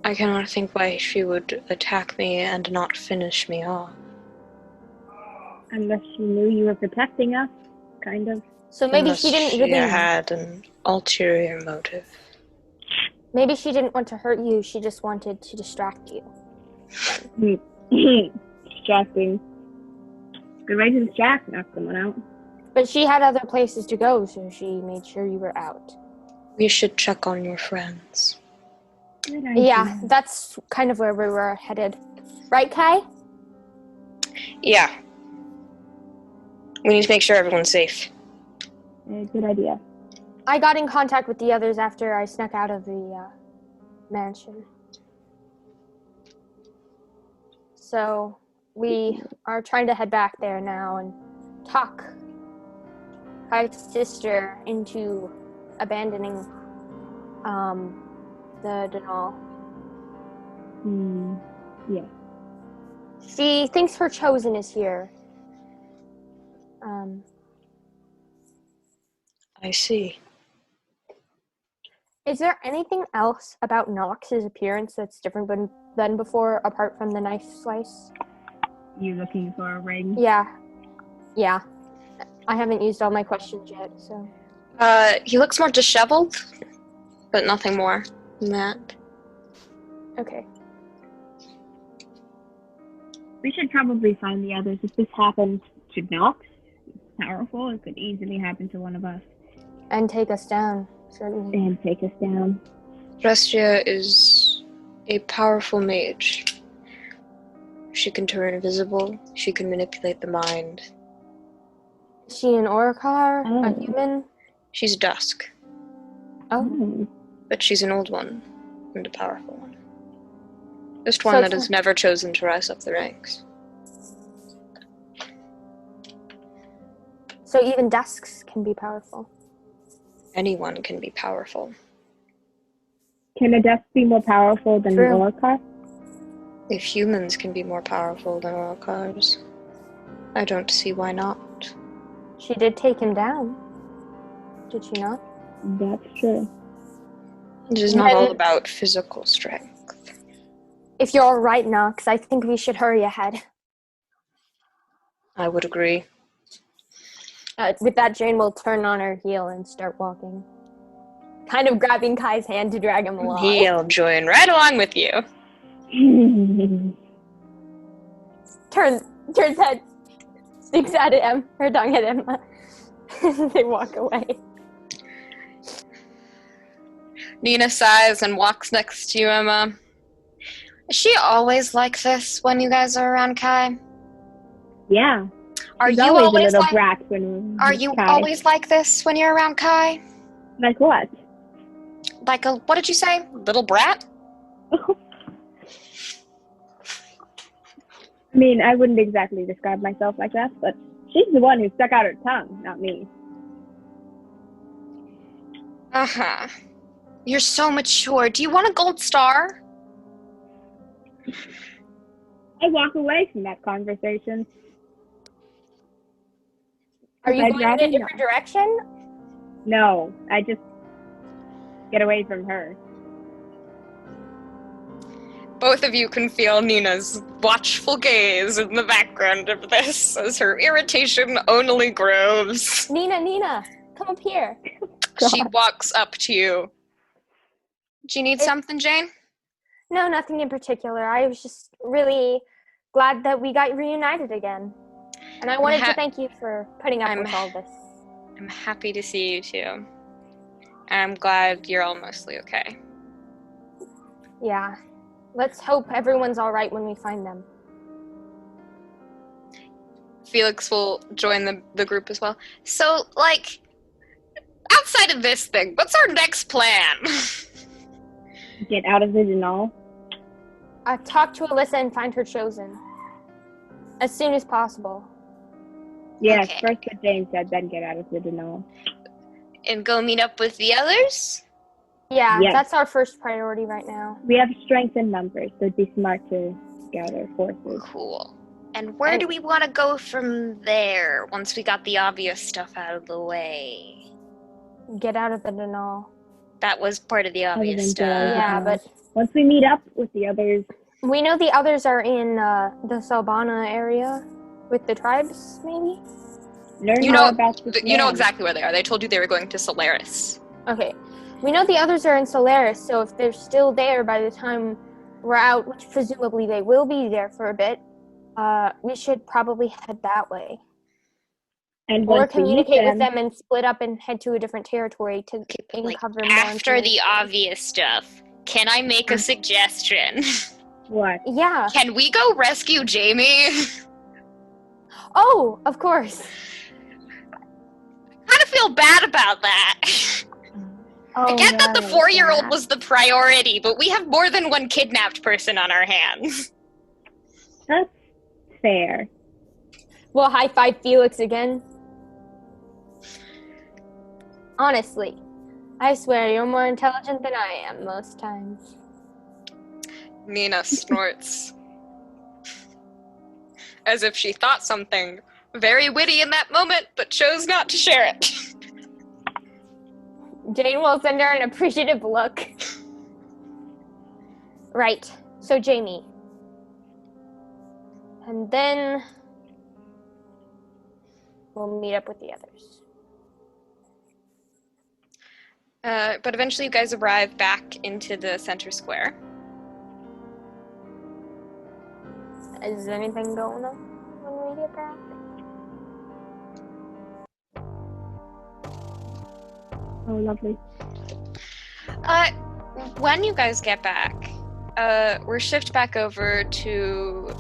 I cannot think why she would attack me and not finish me off. Unless she knew you were protecting us, kind of. so maybe Unless she didn't she really. had an ulterior motive. Maybe she didn't want to hurt you. She just wanted to distract you. Distracting. Good way to distract, knock someone out. But she had other places to go, so she made sure you were out. We should check on your friends. Good idea. Yeah, that's kind of where we were headed. Right, Kai? Yeah. We need to make sure everyone's safe. Good idea. I got in contact with the others after I snuck out of the mansion. So we are trying to head back there now and talk Kai's sister into abandoning the Denal. Yeah. She thinks her chosen is here. I see. Is there anything else about Nox's appearance that's different than before, apart from the knife slice? You looking for a ring? Yeah. I haven't used all my questions yet, so. He looks more disheveled, but nothing more than that. Okay. We should probably find the others. If this happens to Nox, it's powerful. It could easily happen to one of us. And take us down, certainly. And take us down. Drestia is a powerful mage. She can turn invisible. She can manipulate the mind. Is she an Orcar? Oh. A human? She's dusk, Oh. but she's an old one and a powerful one. Just So one that it's has never chosen to rise up the ranks. So even dusks can be powerful. Anyone can be powerful. Can a dusk be more powerful than True. an Orcar? If humans can be more powerful than Orcars, I don't see why not. She did take him down. Did she not? That's true. It is not all about physical strength. If you're all right, Nox, I think we should hurry ahead. I would agree. With that, Jane will turn on her heel and start walking. Kind of grabbing Kai's hand to drag him along. He'll join right along with you. Turns head, sticks at him, her tongue at him. They walk away. Nina sighs and walks next to you, Emma. Is she always like this when you guys are around Kai? Yeah. Are She's you always a always little like? brat when Are you Kai. always like this when you're around Kai? Like what? Like a what did you say? Little brat? I mean, I wouldn't exactly describe myself like that, but she's the one who stuck out her tongue, not me. Uh-huh. You're so mature. Do you want a gold star? I walk away from that conversation. Are you I'd going in rather a different direction? No, I just get away from her. Both of you can feel Nina's watchful gaze in the background of this as her irritation only grows. Nina, come up here. She walks up to you. Do you need something, Jane? No, nothing in particular. I was just really glad that we got reunited again. And I wanted to thank you for putting up with all this. I'm happy to see you too. And I'm glad you're all mostly okay. Yeah. Let's hope everyone's all right when we find them. Felix will join the group as well. So, like, outside of this thing, what's our next plan? Get out of the Denal. Talk to Alyssa and find her chosen. As soon as possible. Yes, Okay. first what Jane said, then get out of the Denal. And go meet up with the others? Yeah, Yes. that's our first priority right now. We have strength in numbers, so it'd be smart to gather forces. Cool. And where do we want to go from there, once we got the obvious stuff out of the way? Get out of the Denal. That was part of the obvious than get out of stuff. the Yeah, Denal. but Once we meet up with the others, we know the others are in the Salbana area with the tribes, maybe? learn You more know, about this you know land. exactly where they are. They told you they were going to Solaris. Okay. We know the others are in Solaris, so if they're still there by the time we're out, which presumably they will be there for a bit, we should probably head that way. And Or once we meet communicate with them and split up and head to a different territory to Like, cover more after the information. obvious stuff, can I make a suggestion? What? Yeah. Can we go rescue Jamie? Oh, of course. I kind of feel bad about that. Oh, I get that the right, 4-year-old yeah. was the priority, but we have more than one kidnapped person on our hands. That's fair. We'll high five Felix again. Honestly, I swear you're more intelligent than I am most times. Nina snorts. As if she thought something very witty in that moment, but chose not to share it. Jane will send her an appreciative look. Right. So, Jamie. And then we'll meet up with the others. But eventually you guys arrive back into the center square. Is anything going on when we get back? Oh, lovely. When you guys get back, we're shift back over to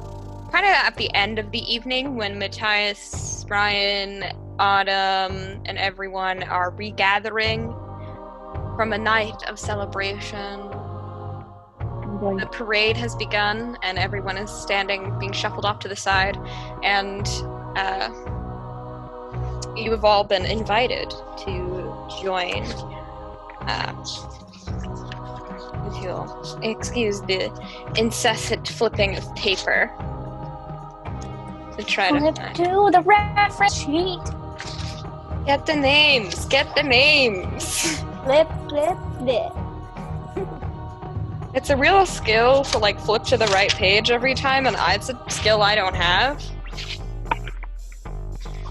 kind of at the end of the evening when Matthias, Ryan, Autumn, and everyone are regathering from a night of celebration. I'm going The parade has begun, and everyone is standing, being shuffled off to the side, and you have all been invited to join. If you'll excuse the incessant flipping of paper to try Flip to to the reference sheet. get the names. Get the names. Flip, flip, flip. It's a real skill to like flip to the right page every time, and it's a skill I don't have.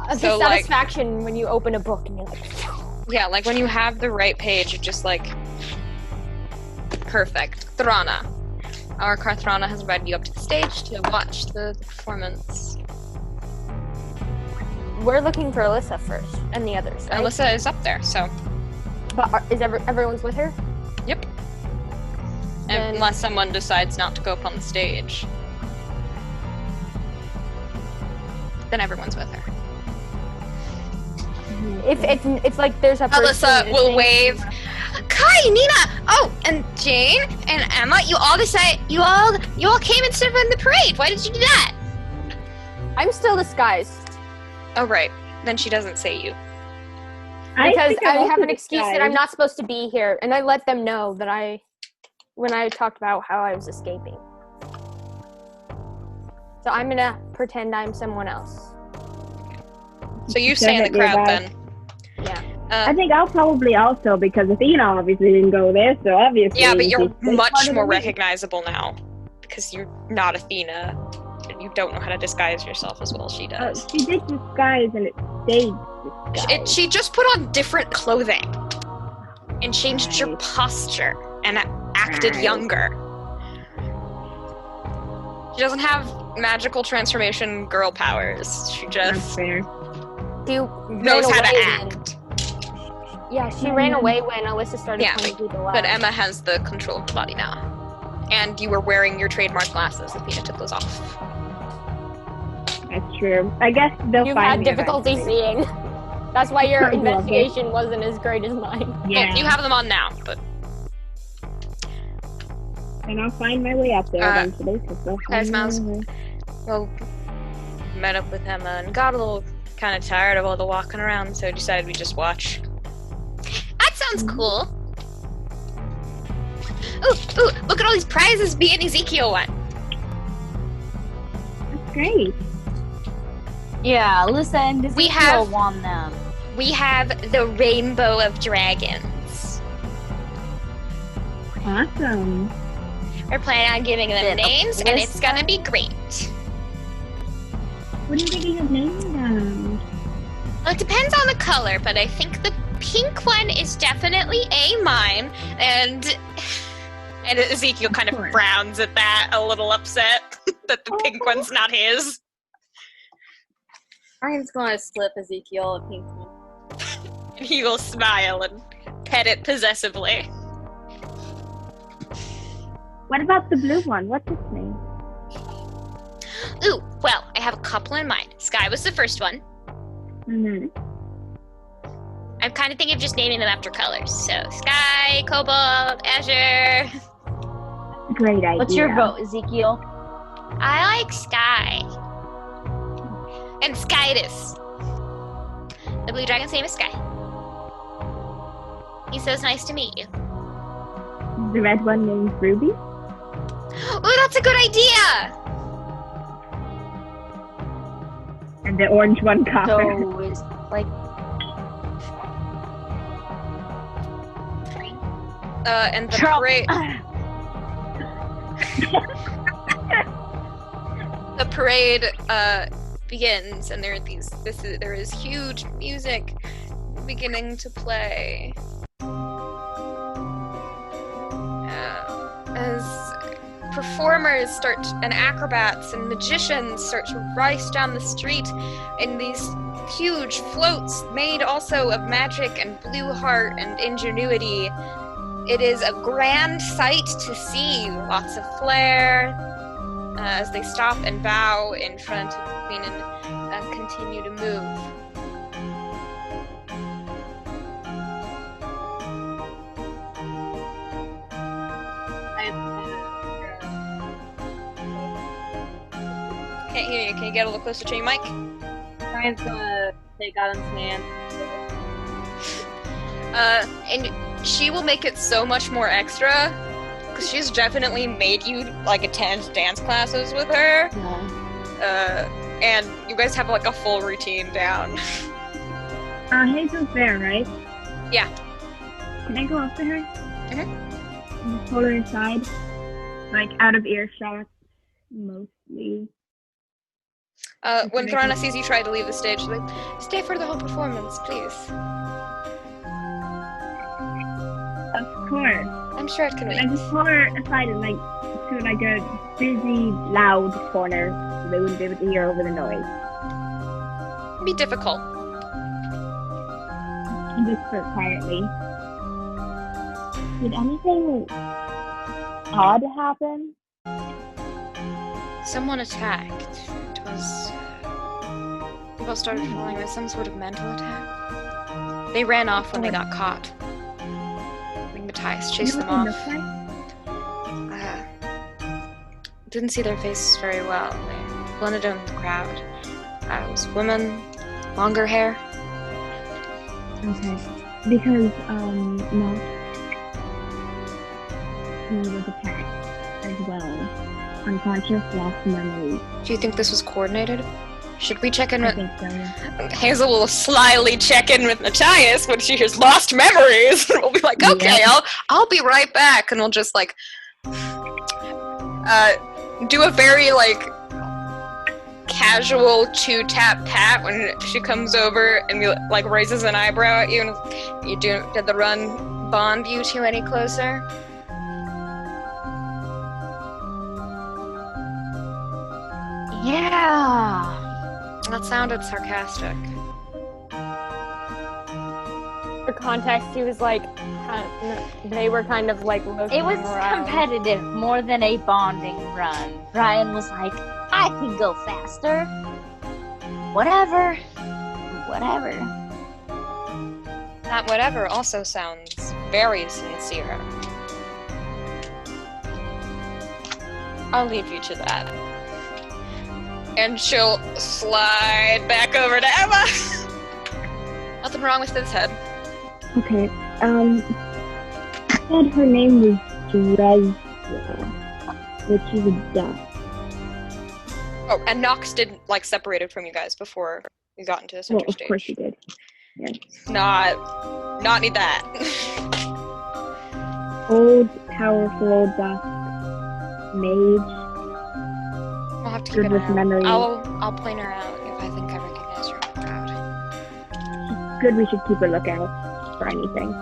The So, like- satisfaction when you open a book and you're like, Yeah, like when you have the right page, it's just like perfect. Thrana. Our Carthrana has invited you up to the stage to watch the performance. we're looking for Alyssa first, and the others, right? Alyssa is up there, so But is everyone's with her? yep. Then- Unless someone decides not to go up on the stage, then everyone's with her. If like there's a person Alyssa that's will saying- wave. Kai, Nina, oh, and Jane and Emma. You all came instead of in the parade. Why did you do that? I'm still disguised Oh, right. Then she doesn't say you. because think I I'm have also an excuse that I'm not supposed to be here, and I let them know that when I talked about how I was escaping. So I'm gonna pretend I'm someone else. So you stay in the Definitely crowd that. then. Yeah. I think I'll probably also, because Athena obviously didn't go there, so obviously... Yeah, but you're she's part much of more the league. recognizable now because you're not Athena. And you don't know how to disguise yourself as well as she does. She did disguise and it stayed disguised. She just put on different clothing and changed your Right. posture and acted Right. younger. She doesn't have magical transformation girl powers. She That's just fair. You knows how to away act. Yeah, she ran away when Alyssa started Yeah, playing people out. But Emma has the control of the body now. And you were wearing your trademark glasses. Athena took those off. That's true. I guess they'll You've find had me difficulty eventually. seeing. That's why your I love it. investigation wasn't as great as mine. Yeah. Well, you have them on now, but And I'll find my way up there eventually. Guys, Mouse. Well, met up with Emma and got a little kind of tired of all the walking around, so decided we'd just watch. That sounds cool. Ooh, look at all these prizes me and Ezekiel won. That's great. Yeah, listen, We Ezekiel have- won them. We have the Rainbow of Dragons. Awesome. We're planning on giving them Bit of names, and it's wisdom. gonna be great. What are you thinking of naming them? Well, it depends on the color, but I think the pink one is definitely mine, and Ezekiel kind of course. frowns at that, a little upset that the pink one's not his. Ryan's gonna slip Ezekiel a pink one. And he will smile and pet it possessively. What about the blue one? What's its name? Ooh, well, I have a couple in mind. Sky was the first one. Mm-hmm. I'm kind of thinking of just naming them after colors. So, Sky, Cobalt, Azure. Great idea. What's your vote, Ezekiel? I like Sky. And Skydus. The blue dragon's name is Sky. He says nice to meet you. The red one named Ruby? Oh, that's a good idea! And the orange one Copper. So it's like And the Trump. parade. The parade begins, and there is huge music beginning to play. As performers and acrobats and magicians start to race down the street in these huge floats made also of magic and blue heart and ingenuity. It is a grand sight to see. Lots of flair as they stop and bow in front of the queen and continue to move. Can't hear you. Can you get a little closer to your mic? Ryan's gonna take Adam's hand. And she will make it so much more extra, because she's definitely made you, like, attend dance classes with her. And you guys have, like, a full routine down. Hazel's there, right? Yeah. Can I go up to her? Mhm. And just pull her aside? Like, out of earshot, mostly. When Thrana sees you try to leave the stage, she's like, stay for the whole performance, please. Of course. I'm sure it can I wait. just pull her aside and, like, to, like, a busy, loud corner so they wouldn't be able to hear over the noise. It'd be difficult. And whisper quietly. Did anything odd happen? Someone attacked. It was... People started feeling it was some sort of mental attack. They ran off when they got caught. I think Matthias chased them off. Didn't see their faces very well. They blended in with the crowd. It was women, longer hair. Okay. Because, Moss, he was attacked as well. Unconscious, lost memory. Do you think this was coordinated? Should we check in I with... think so. Hazel will slyly check in with Matthias when she hears lost memories. And we'll be like, okay, Yeah. I'll be right back. And we'll just, like, do a very, like, casual 2-tap pat when she comes over and, like, raises an eyebrow at you. And did the run bond you two any closer? yeah. That sounded sarcastic. For context, he was like, they were kind of like looking It was around. competitive more than a bonding run. Ryan was like, I can go faster. Whatever. That whatever also sounds very sincere. I'll leave you to that. And she'll slide back over to Emma. Nothing wrong with this head. Okay, said her name was Dresda, which is a duck. Oh, and Nox didn't, like, separated from you guys before you got into the center Well, of stage. course she did. Yeah. Not need that. Old, powerful duck mage. I'll have to keep Good an with eye out. memory. I'll point her out if I think I recognize her in the crowd. Good, we should keep a lookout for anything.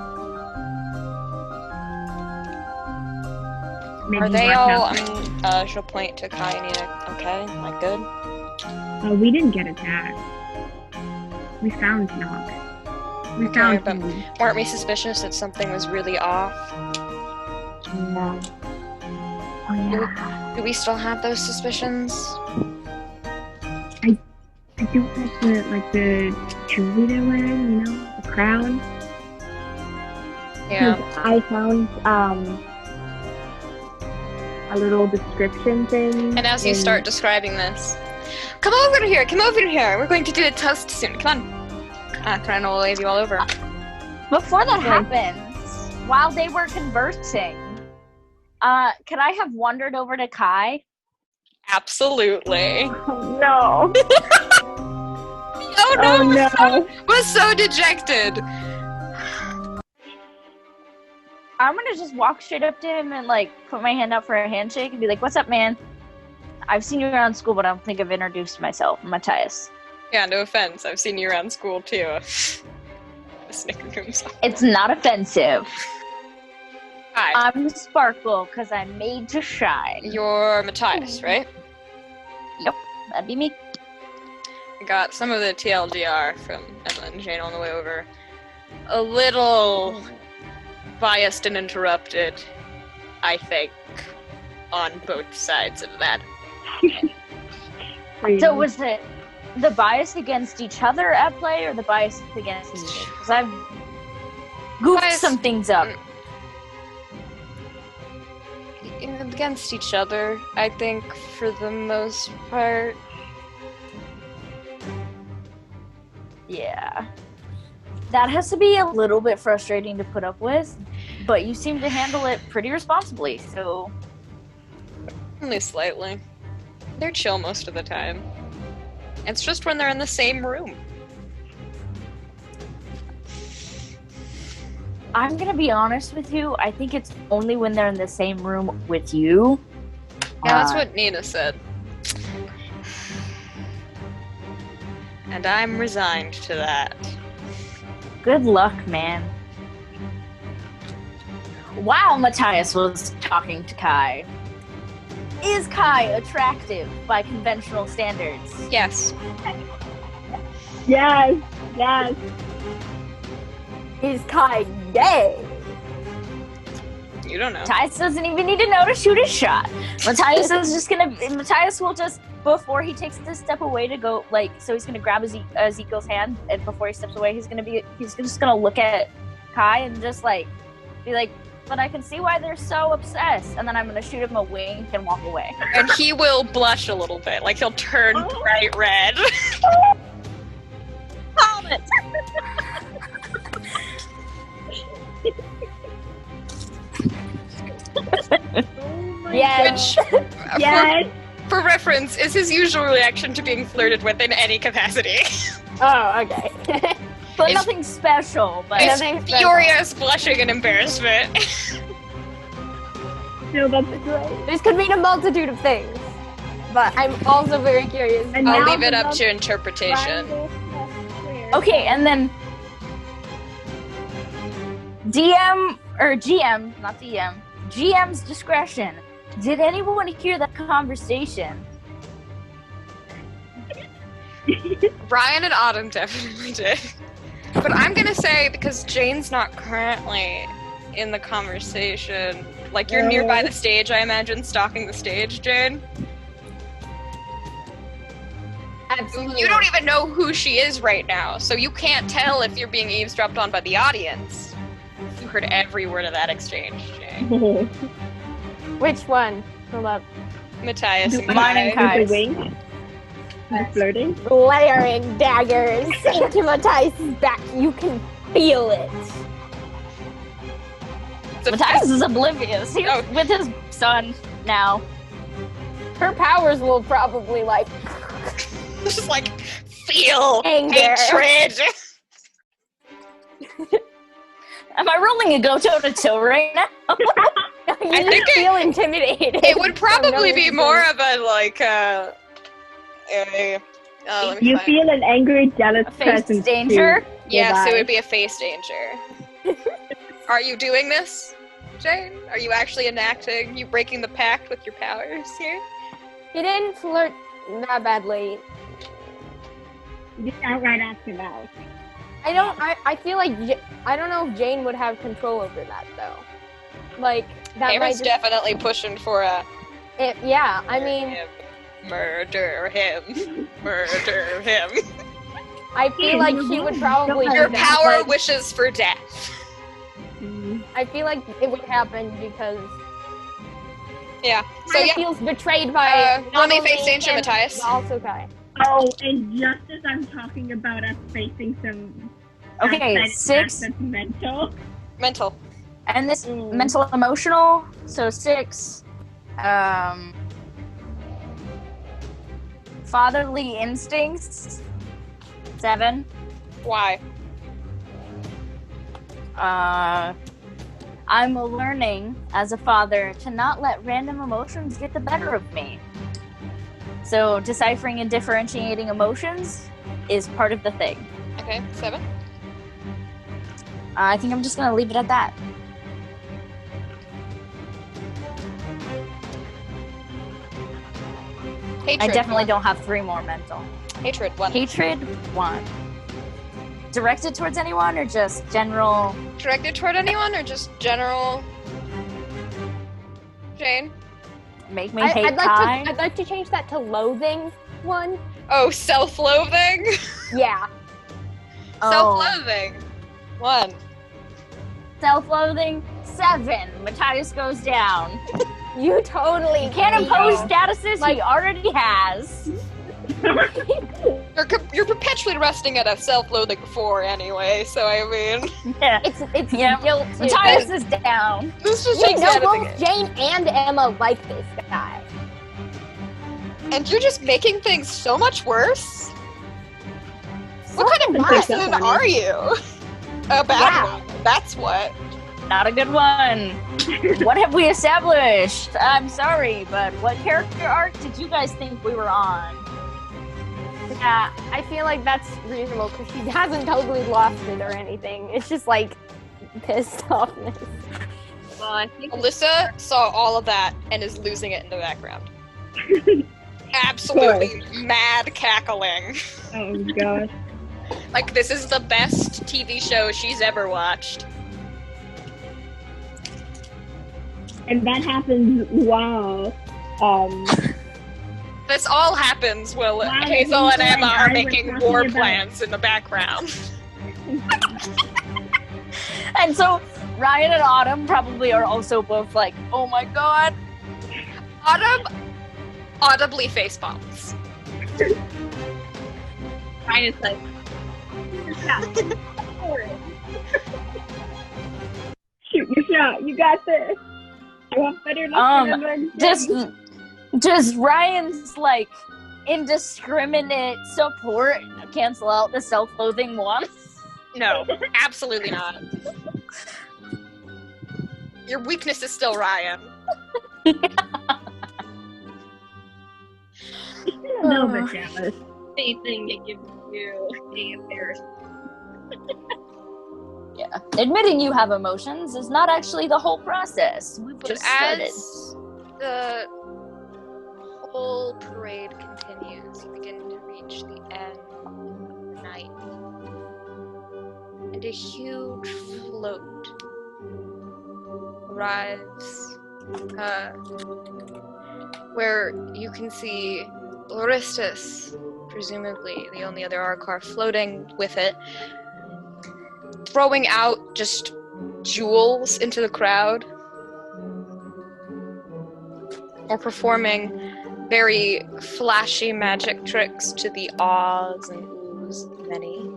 Maybe Are they watch all, out. she'll point to Kai and Nina, okay? Like, good? We didn't get attacked. We found Nox. We Okay, found but him. weren't we suspicious that something was really off? No. Oh yeah. Do we still have those suspicions? I don't like the jewelry they're wearing, you know, the crown. Yeah. 'Cause I found a little description thing. And as you start describing this, come over here, we're going to do a toast soon, come on. Trying to wave you all over. Before that Okay. happens, while they were conversing, could I have wandered over to Kai? Absolutely. Oh, no. Oh no, Oh no. was so dejected. I'm gonna just walk straight up to him and like put my hand out for a handshake and be like, "What's up, man? I've seen you around school, but I don't think I've introduced myself. I'm Matthias." Yeah, no offense, I've seen you around school too. Snicker himself. It's not offensive. Hi, I'm Sparkle because I'm made to shine. you're Matthias, right? That'd be me. I got some of the TLDR from Emma and Jane on the way over. A little biased and interrupted, I think, on both sides of that. So was it the bias against each other at play, or the bias against me? Because I've goofed Bias- some things up. Against each other, I think, for the most part. Yeah. That has to be a little bit frustrating to put up with, but you seem to handle it pretty responsibly, so... Only slightly. They're chill most of the time. It's just when they're in the same room. I'm gonna be honest with you, I think it's only when they're in the same room with you. Yeah, that's what Nina said. And I'm resigned to that. Good luck, man. While Matthias was talking to Kai, is Kai attractive by conventional standards? Yes. Yes. Yes. Is Kai gay? You don't know. Matthias doesn't even need to know to shoot a shot. Matthias will just, before he takes this step away to go, like, so he's gonna grab Ezekiel's hand, and before he steps away, he's just gonna look at Kai and just like, be like, but I can see why they're so obsessed, and then I'm gonna shoot him a wink and walk away. And he will blush a little bit, like he'll turn bright red. Call it! Yes. Which, Yes. for reference, is his usual reaction to being flirted with in any capacity. Oh, okay. But It's- nothing special, but It's Nothing special. furious blushing and embarrassment. No, that's great. This could mean a multitude of things. But I'm also very curious. And I'll now leave it the up love to interpretation. triangle plus square. okay, and then GM, not DM, GM's discretion. Did anyone hear that conversation? Ryan and Autumn definitely did. But I'm gonna say, because Jane's not currently in the conversation, like you're nearby the stage, I imagine, stalking the stage, Jane. Absolutely. You don't even know who she is right now, so you can't tell if you're being eavesdropped on by the audience. You heard every word of that exchange, Jay. Which one? Hold up. Matthias and Mine and Kai. The Kai's. wink. The flirting. Glaring daggers into Matthias' back. You can feel it. It's a Matthias is oblivious. He's Oh. with his son now. Her powers will probably like just like, feel Anger. hatred. Am I rolling a go toe-to-toe right now? you I think just feel intimidated. It would for no probably be reason. more of a, like, let me You find- feel an angry, jealous A face presence. danger? too. Yes, it Goodbye. would be a face danger. Are you doing this, Jane? Are you actually enacting, you breaking the pact with your powers here? He didn't flirt that badly. Just outright ask him out. I feel like I don't know if Jane would have control over that though. Like that might Aaron's just, definitely pushing for a yeah. I mean, murder him, murder him. I feel like she would probably do Your that, power but wishes for death. I feel like it would happen because Yeah. So Kai yeah, feels betrayed by roll me not face only danger, him, Matthias. but also Kai. Oh, and just as I'm talking about us facing some Okay, outside 6. that's mental. Mental. And this mental emotional, so 6. Fatherly instincts, 7. Why? I'm learning as a father to not let random emotions get the better of me. So deciphering and differentiating emotions is part of the thing. Okay, 7. I think I'm just gonna leave it at that. Hatred. I definitely don't have 3 more mental. Hatred. 1. Hatred, 1. Directed towards anyone or just general? Directed toward anyone or just general? Jane. Make me hate I'd Kai? like to change that to loathing one. Oh, self-loathing. Yeah. Oh. Self-loathing. 1. Self-loathing, 7. Matthias goes down. You totally He can't impose know. statuses he already has. You're perpetually resting at a self-loathing 4 anyway, so I mean, Yeah. It's Yeah. guilt. too. Matthias is down. this just You takes know out of the both game. Jane and Emma like this guy. And you're just making things so much worse? What kind of I think so, person honey. are you? A bad one. That's what. Not a good one. What have we established? I'm sorry, but what character arc did you guys think we were on? Yeah, I feel like that's reasonable because she hasn't totally lost it or anything. It's just like pissed offness. Well, I think Alyssa saw all of that and is losing it in the background. Absolutely mad cackling. Oh gosh. Like this is the best TV show she's ever watched. And that happens while This all happens while Wow, Hazel and Hazel and Emma I are were making talking war about- plans in the background. And so Ryan and Autumn probably are also both like, oh my god. Autumn audibly face palms. Ryan is like, shoot your shot. You got this. You want better luck than Just Ryan's like indiscriminate support cancel out the self-loathing one. No, absolutely not. Your weakness is still Ryan. a little bit jealous. same thing it gives you the embarrassment. Yeah. Admitting you have emotions is not actually the whole process. We've just started. As the whole parade continues, you begin to reach the end of the night. And a huge float arrives, where you can see Loristus presumably the only other Arkar floating with it, throwing out just jewels into the crowd, or performing very flashy magic tricks to the ahs and oohs of many.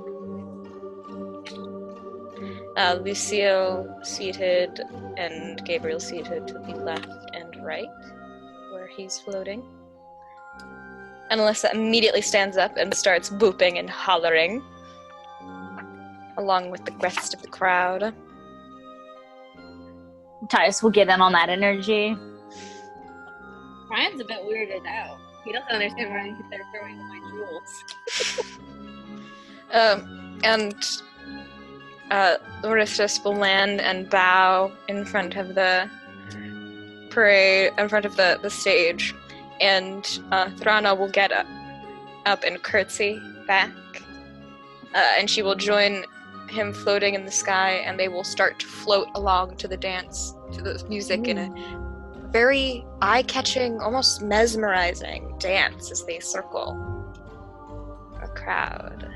Lucio seated and Gabriel seated to the left and right, where he's floating. And Alyssa immediately stands up and starts whooping and hollering, along with the rest of the crowd. Titus will get in on that energy. Ryan's a bit weirded out. He doesn't understand why they're throwing my jewels. Orestes will land and bow in front of the parade, in front of the stage, and Thrana will get up and curtsy back, and she will join him floating in the sky, and they will start to float along to the dance, to the music in a very eye-catching, almost mesmerizing dance as they circle a crowd.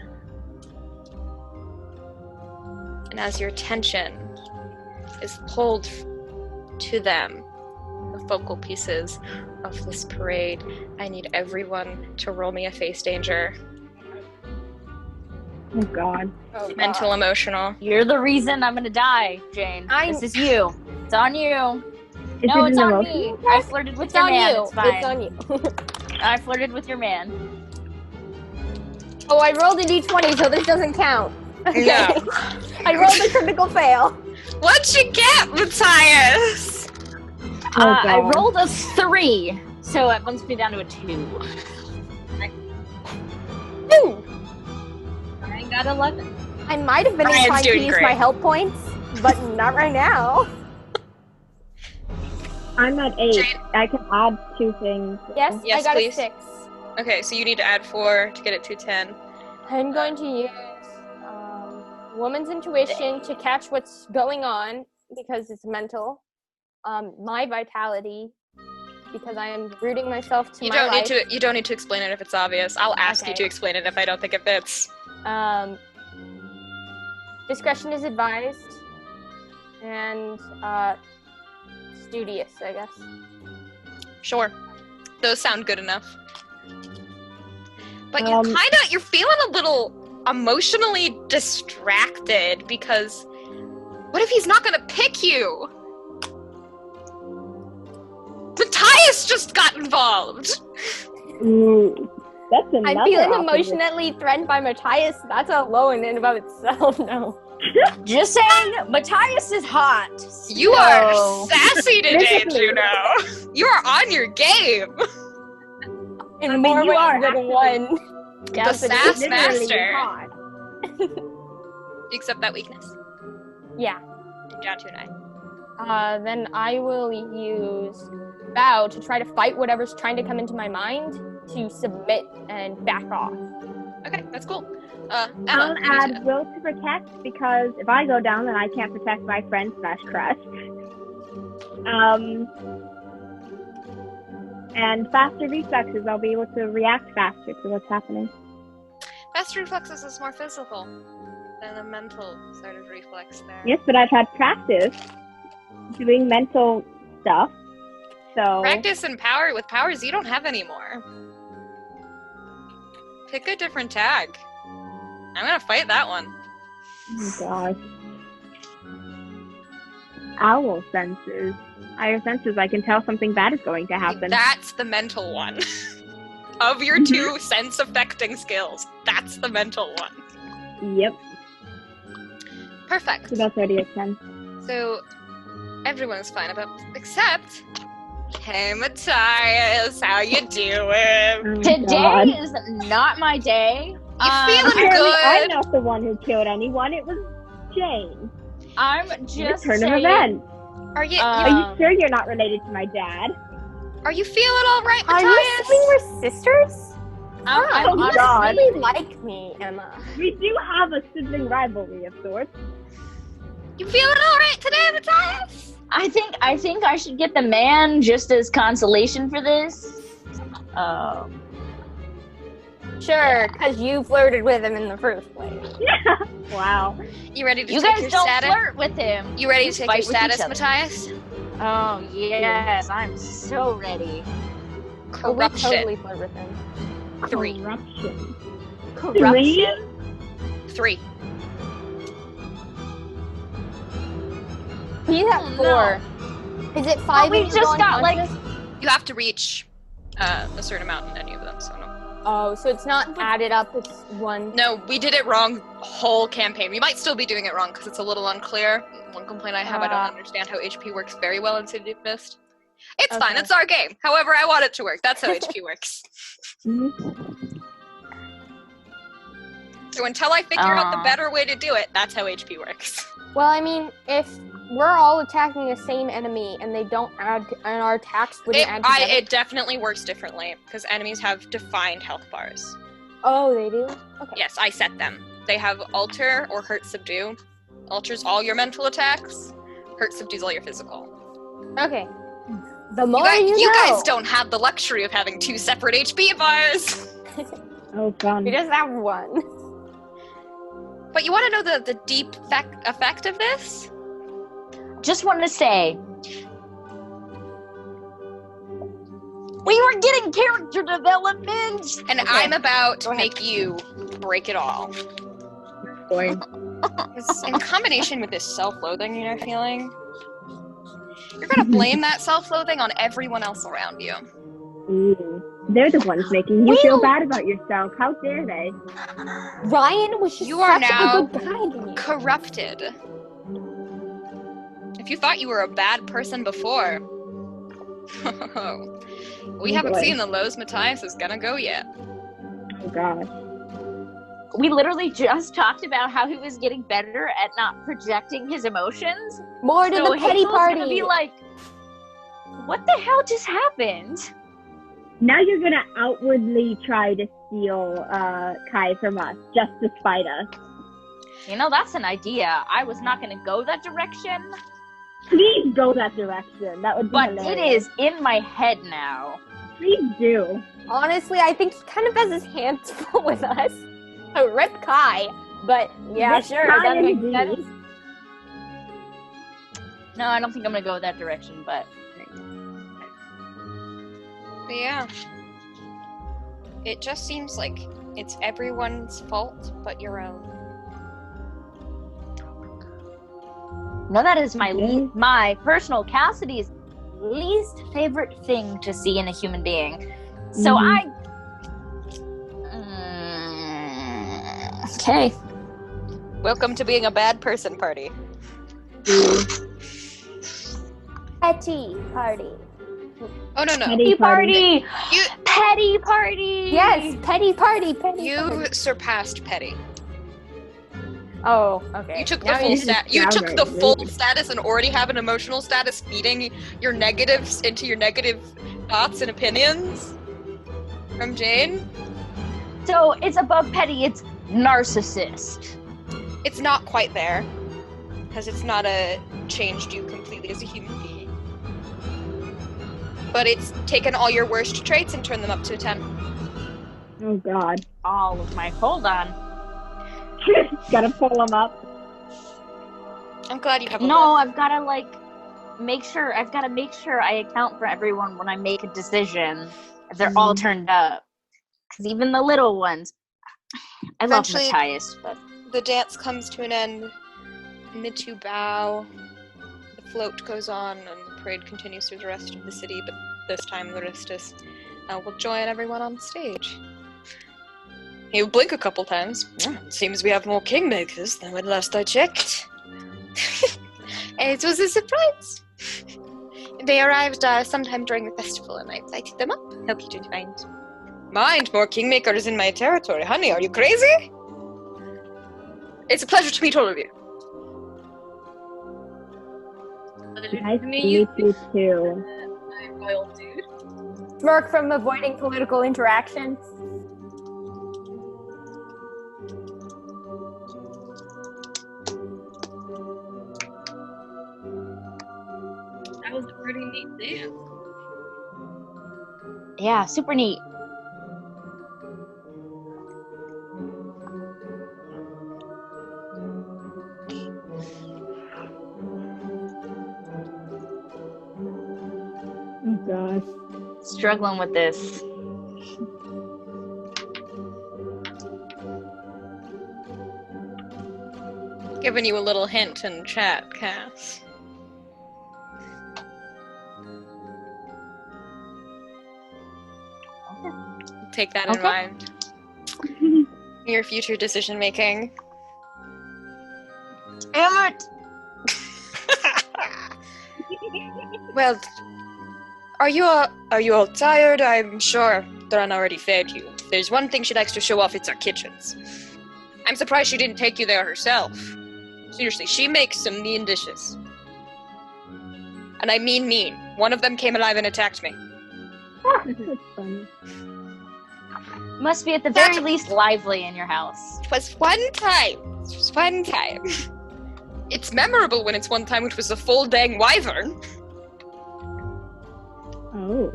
And as your attention is pulled to them, the focal pieces of this parade, I need everyone to roll me a face danger. Oh God. Oh, Mental, God. emotional. You're the reason I'm gonna die, Jane. This is you. It's on you. Is No, it it's an on emotional me. I flirted with It's your on man. you. It's fine. It's on you. I flirted with your man. Oh, I rolled a d20, so this doesn't count. Okay. No. I rolled a critical fail. What'd you get, Matthias? Oh, I God. rolled a 3, so it bumps me down to a 2. Ooh, Ryan got 11. I might have been Ryan's inclined to doing use great. my help points, but not right now. I'm at 8. Jane? I can add 2 things. Yes, Yes, I got please. a 6. Okay, so you need to add 4 to get it to 10. I'm going to use woman's intuition to catch what's going on because it's mental. My vitality because I am rooting myself to You my don't life. need to. You don't need to explain it if it's obvious. I'll ask you Okay. to explain it if I don't think it fits. Discretion is advised, and studious, I guess. Sure, those sound good enough. But you're feeling a little emotionally distracted because what if he's not gonna pick you? Matthias just got involved. Ooh, that's another I'm feeling opposite. emotionally threatened by Matthias. That's a low in and of itself. No. Just saying, Matthias is hot. You are So- sassy today, Literally. Juno. You are on your game. In more you ways are than one. The Cassidy. sass Literally master. hot. You accept that weakness? Yeah. Down to 9. Then I will use Bow to try to fight whatever's trying to come into my mind to submit and back off. Okay, that's cool. I'll Emma, you need add to- will to protect because if I go down, then I can't protect my friend / crush. And faster reflexes, I'll be able to react faster to what's happening. Fast reflexes is more physical than a mental sort of reflex there. Yes, but I've had practice doing mental stuff, so Practice and power with powers you don't have anymore. Pick a different tag. I'm gonna fight that one. Oh gosh. Owl senses. Higher senses, I can tell something bad is going to happen. That's the mental one. Of your two sense affecting skills, that's the mental one. Yep. Perfect. So that's already a 10. So everyone's fine about except hey Matthias, how you doing? Oh, Today God. is not my day. feeling Apparently, I'm good? not the one who killed anyone. It was Jane. I'm Your just turn of saying. events. Are you Are you sure you're not related to my dad? are you feeling all right, Are you Matthias? saying we're sisters? I'm Oh, You God. really like me, Emma. We do have a sibling rivalry of sorts. You feeling all right today, Matthias? I think I should get the man just as consolation for this. Sure, because you flirted with him in the first place. Wow. You ready to You check guys your don't status? flirt with him. You ready to check your fight with each status, other. Matthias? Oh yes, I'm so ready. Oh, we Corruption. totally flirt with him. 3. Corruption. Corruption. 3. He's at Oh, 4. Is it 5? we and you're just going got, like- unconscious? You have to reach a certain amount in any of them, so no. Oh, so it's not added up, it's 1. No, we did it wrong whole campaign. We might still be doing it wrong because it's a little unclear. One complaint I have, I don't understand how HP works very well in City of Mist. It's fine, Okay. it's our game. However I want it to work. That's how HP works. So until I figure out the better way to do it, that's how HP works. Well, I mean, if we're all attacking the same enemy and they don't add, and our attacks wouldn't add together. It definitely works differently because enemies have defined health bars. Oh, they do? Okay. Yes, I set them. They have Alter or Hurt Subdue. Alters all your mental attacks. Hurt Subdues all your physical. Okay. The more you know. guys don't have the luxury of having 2 separate HP bars. Oh, fun. We just have 1. But you want to know the deep effect of this? Just want to say, we were getting character development. And Okay. I'm about to Go ahead. make you break it all. Boy. 'Cause in combination with this self-loathing you're feeling, you're gonna blame that self-loathing on everyone else around you. Ooh. They're the ones making you feel bad about yourself. How dare they? Ryan was just You are such now a good guy to me. corrupted. If you thought you were a bad person before, we haven't boy. seen the lows Matthias is gonna go yet. Oh, God. We literally just talked about how he was getting better at not projecting his emotions. More to So the petty Hazel's party. gonna be like, what the hell just happened? Now you're gonna outwardly try to steal Kai from us, just to spite us. You know, that's an idea. I was not gonna go that direction, Please go that direction. That would be but hilarious. it is in my head now. Please do. Honestly, I think he kind of has his hands full with us. Rip Kai. But yeah, Rip sure, Kai that makes indeed. sense. No, I don't think I'm gonna go that direction, but But yeah. It just seems like it's everyone's fault but your own. no, that is my Okay. my personal Cassidy's least favorite thing to see in a human being. So Mhm. okay. Welcome to being a bad person party. Petty party. Oh no. Petty party. You Petty party. Yes, petty party. Petty you party. surpassed petty. Oh, okay. You took the Now full you- stat. You sound took right, the really. full status and already have an emotional status, feeding your negatives into your negative thoughts and opinions from Jane. So it's above petty. It's narcissist. It's not quite there because it's not changed you completely as a human being. But it's taken all your worst traits and turned them up to a 10. Oh, God. All of my. Hold on. Gotta pull them up. I'm glad you have a No, list. I've gotta make sure. I've gotta make sure I account for everyone when I make a decision. If they're all turned up, because even the little ones. I love Eventually- Matthias, but The dance comes to an end, and the two bow. The float goes on, and the parade continues through the rest of the city, but this time the Ristus will join everyone on stage. He'll blink a couple times. Seems we have more Kingmakers than when last I checked. It was a surprise. They arrived sometime during the festival, and I invited them up. Hope you didn't mind. Mind more Kingmakers in my territory, honey? Are you crazy? It's a pleasure to meet all of you. Nice to meet you too. I'm royal dude. Smirk from avoiding political interaction. That was a pretty neat dance. yeah, super neat. struggling with this. Giving you a little hint in chat, Cass. Take that in mind. Your future decision making. Damn it! Well, are you all tired? I'm sure Dran already fed you. If there's one thing she likes to show off, it's our kitchens. I'm surprised she didn't take you there herself. Seriously, she makes some mean dishes. And I mean mean. One of them came alive and attacked me. That's funny. Must be at the very least lively in your house. It was one time. It was one time. It's memorable when it's one time, which was a full dang wyvern. Oh.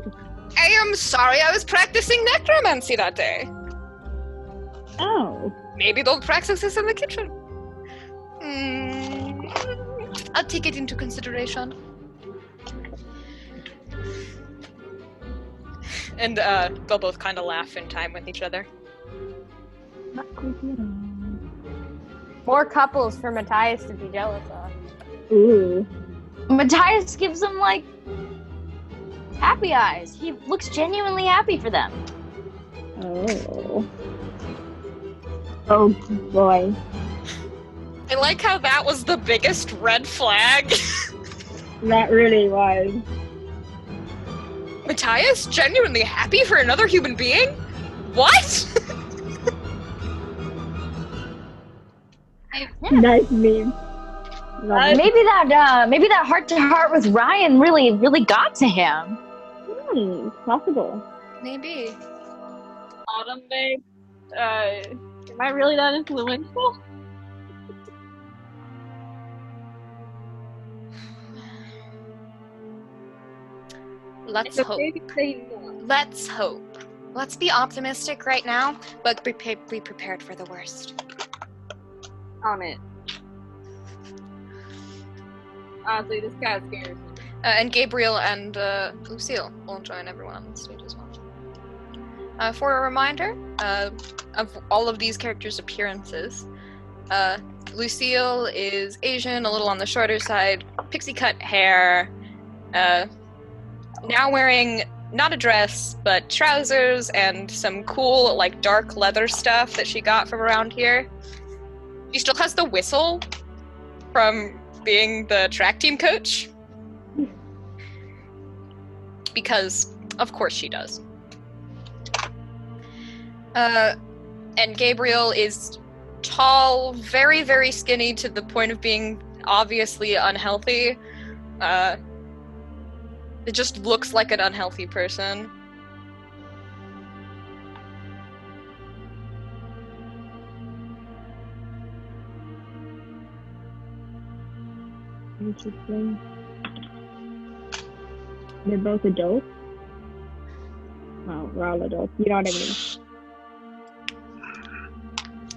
I am sorry, I was practicing necromancy that day. Oh. Maybe they'll practice this in the kitchen. I'll take it into consideration. And they'll both kind of laugh in time with each other. Not creepy at all. More couples for Matthias to be jealous of. Ooh. Matthias gives them, like, happy eyes. He looks genuinely happy for them. Oh. Oh boy. I like how that was the biggest red flag. That really was. Matthias genuinely happy for another human being? What? Nice meme. Maybe that heart to heart with Ryan really got to him. Possible. Maybe. Autumn babe, am I really that influential? Let's It's hope. okay to say no. Let's hope. Let's be optimistic right now, but be prepared for the worst. On it. Honestly, this guy scares me. And Gabriel and Lucille will join everyone on the stage as well. For a reminder of all of these characters' appearances, Lucille is Asian, a little on the shorter side, pixie cut hair, now wearing not a dress, but trousers and some cool, like, dark leather stuff that she got from around here. She still has the whistle from being the track team coach. Because, of course she does. And Gabriel is tall, very, very skinny to the point of being obviously unhealthy. It just looks like an unhealthy person. Interesting. They're both adults? Oh, we're all adults. You know what I mean?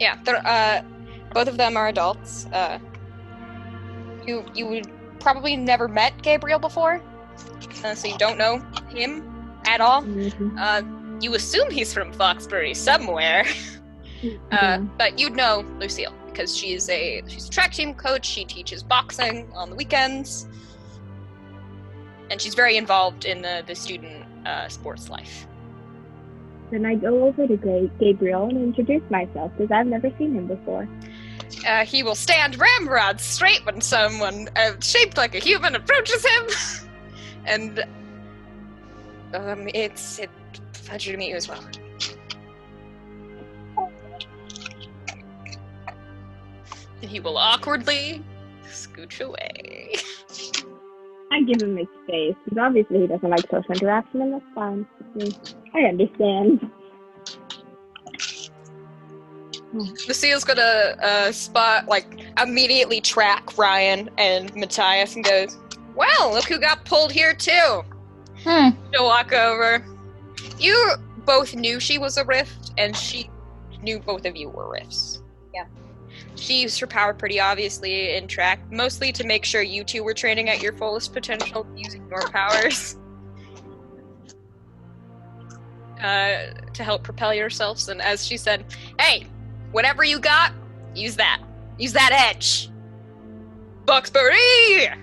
Yeah, they're, both of them are adults. You would probably never met Gabriel before, so you don't know him at all. Mm-hmm. You assume he's from Foxbury somewhere, but you'd know Lucille because she's a track team coach. She teaches boxing on the weekends, and she's very involved in the student sports life. Then I go over to Gabriel and introduce myself because I've never seen him before. He will stand ramrod straight when someone shaped like a human approaches him, and it's a pleasure to meet you as well. And he will awkwardly scooch away. I give him his space because obviously he doesn't like social interaction, and that's fine. I understand. Lucille's gonna immediately track Ryan and Matthias and goes, "Well, look who got pulled here too." She'll walk over. You both knew she was a rift, and she knew both of you were rifts. Yeah. She used her power pretty obviously in track, mostly to make sure you two were training at your fullest potential using your powers. to help propel yourselves. And as she said, hey, whatever you got, use that. Use that edge. Buxbury!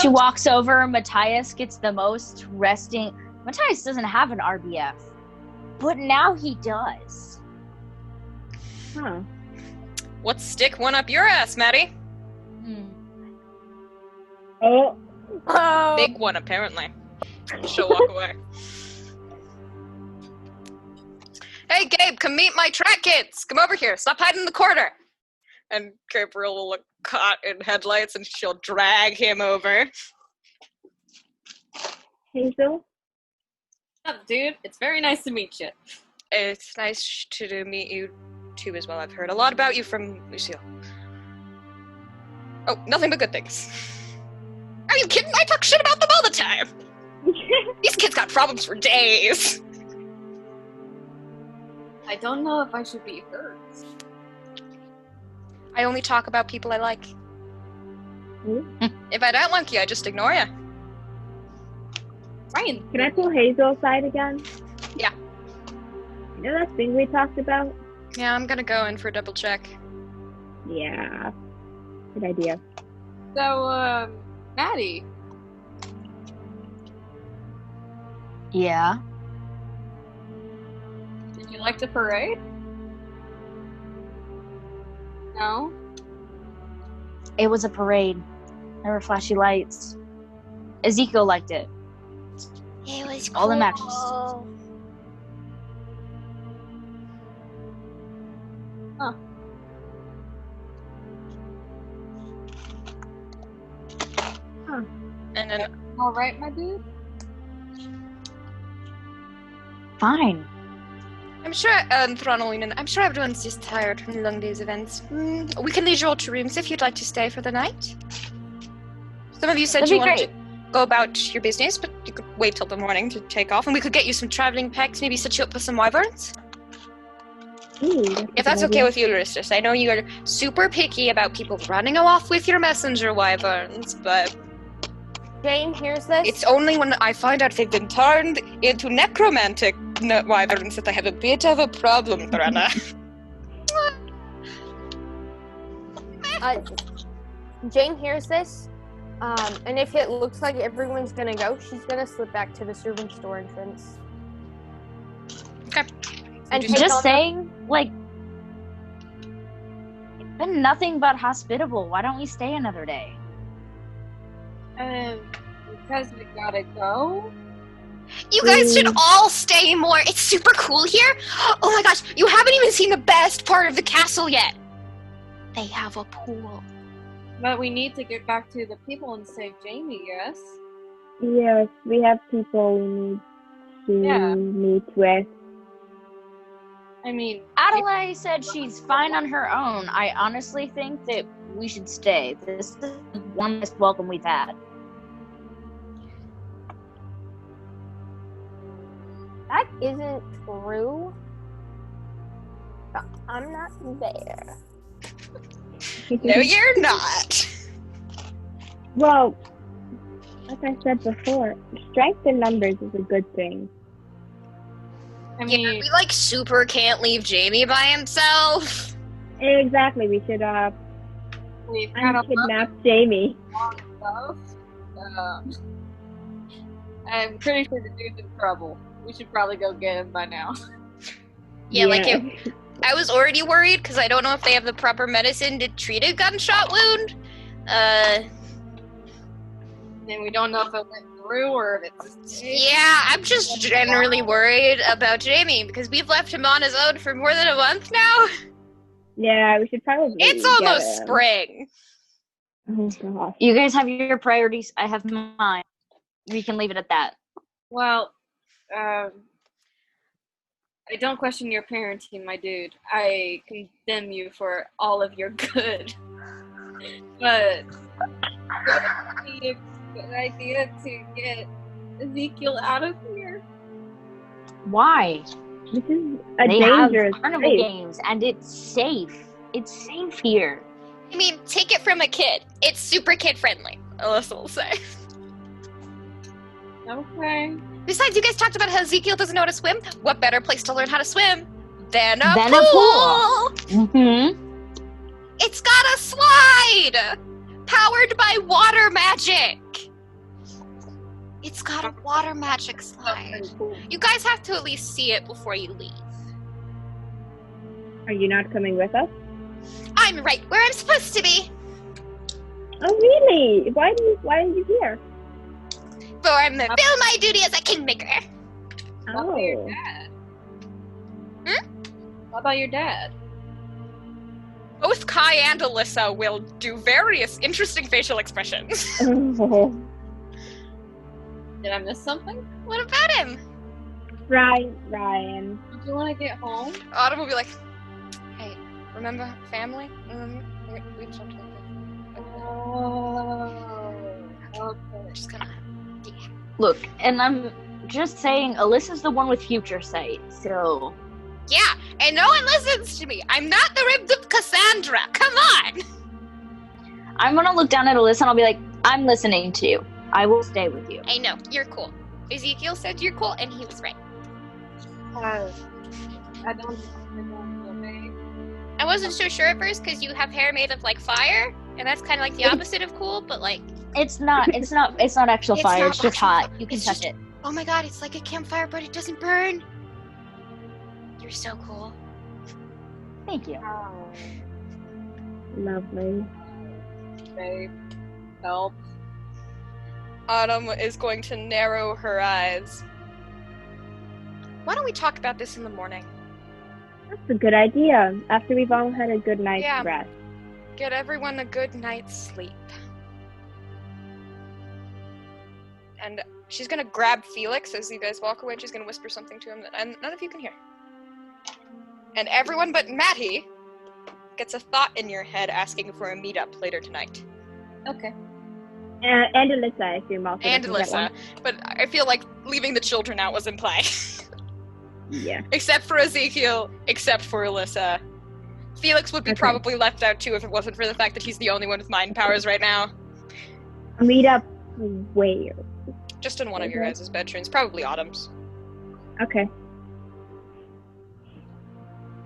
She walks over. Matthias gets the most resting. Matthias doesn't have an RBF, but now he does. Huh. Let's stick one up your ass, Mattie. Oh. Big one, apparently. She'll walk away. Hey, Gabe, come meet my track kids. Come over here. Stop hiding in the corner. And Gabriel will look caught in headlights, and she'll drag him over. Hazel? What's up, dude? It's very nice to meet you. It's nice to meet you, too, as well. I've heard a lot about you from Lucille. Oh, nothing but good things. Are you kidding? I talk shit about them all the time. These kids got problems for days. I don't know if I should be hurt. I only talk about people I like. If I don't like you, I just ignore you. Ryan. Can I pull Hazel aside again? Yeah. You know that thing we talked about? Yeah, I'm gonna go in for a double check. Yeah. Good idea. So, Mattie. Yeah. Did you like the parade? No? It was a parade. There were flashy lights. Ezekiel liked it. It was All the matches. Huh. And then Alright, my dude? Fine. I'm sure, Thronolina, I'm sure everyone's just tired from the long day's events. We can lead you all to rooms if you'd like to stay for the night. Some of you said That'd you be wanted great. to go about your business, but you could wait till the morning to take off, and we could get you some traveling packs, maybe set you up with some wyverns. Ooh, If that's okay with you, Aristus. I know you're super picky about people running off with your messenger wyverns, but Jane hears this. it's only when I find out they've been turned into necromantic wyverns that I have a bit of a problem, Brenna. Jane hears this, and if it looks like everyone's gonna go, she's gonna slip back to the servant store entrance. Okay. And Just take Just on saying, like, it's been nothing but hospitable. Why don't we stay another day? Because we gotta go? You guys should all stay more. It's super cool here. Oh my gosh, you haven't even seen the best part of the castle yet. They have a pool. But we need to get back to the people and save Jamie, yes? Yes, we have people we need to meet with. I mean, Adelaide said she's fine on her own. I honestly think that we should stay. This is the warmest welcome we've had. That isn't true. But I'm not there. No, you're not. Well, like I said before, strength in numbers is a good thing. I Yeah, mean, we like super can't leave Jamie by himself. Exactly, we should we've kind of kidnap Jamie. stuff. I'm pretty sure the dude's in trouble. We should probably go get him by now. Yeah, like I was already worried because I don't know if they have the proper medicine to treat a gunshot wound. And we don't know if it went through or if it's Yeah, I'm just generally worried about Jamie because we've left him on his own for more than a month now. Yeah, we should probably It's get almost him. spring. Oh gosh. You guys have your priorities. I have mine. We can leave it at that. Well, I don't question your parenting, my dude. I condemn you for all of your good. But would it be a good idea to get Ezekiel out of here? Why? This is a They have dangerous carnival place. games, and it's safe. It's safe here. I mean, take it from a kid. It's super kid friendly, Alyssa will say. Okay. Besides, you guys talked about how Ezekiel doesn't know how to swim. What better place to learn how to swim than a Than pool? a pool. Mm-hmm. It's got a slide! Powered by water magic! It's got a water magic slide. You guys have to at least see it before you leave. Are you not coming with us? I'm right where I'm supposed to be. Oh, really? Why are you here? For I'm to fill my duty as a kingmaker. What about your Oh. dad? Hmm? What about your dad? Both Kai and Alyssa will do various interesting facial expressions. Oh. Did I miss something? What about him? Ryan. Do you want to get home? Autumn will be like, hey, remember family? We've talked about that. Oh, okay. We're just gonna... Look, and I'm just saying, Alyssa's the one with future sight, so... Yeah, and no one listens to me. I'm not the ribbed up Cassandra. Come on! I'm gonna look down at Alyssa and I'll be like, I'm listening to you. I will stay with you. I know, you're cool. Ezekiel said you're cool, and he was right. I don't obey. I wasn't so sure at first because you have hair made of like fire, and that's kind of like the opposite of cool. But like, It's not actual It's fire, not it's just actual hot. fire. You can It's touch just- it. oh my god, it's like a campfire, but it doesn't burn. You're so cool. Thank you. Lovely. Babe, help. Autumn is going to narrow her eyes. Why don't we talk about this in the morning? That's a good idea. After we've all had a good night's Yeah. rest. Get everyone a good night's sleep. And she's gonna grab Felix as you guys walk away, and she's gonna whisper something to him that none of you can hear. And everyone but Mattie gets a thought in your head asking for a meetup later tonight. Okay. And Alyssa, I assume also. And doesn't get Alyssa. But I feel like leaving the children out was in play. one. Yeah. Except for Ezekiel, except for Alyssa. Felix would be Okay. probably left out too if it wasn't for the fact that he's the only one with mind powers right now. Meet up where? Just in one of your Okay. guys' bedrooms, probably Autumn's. Okay.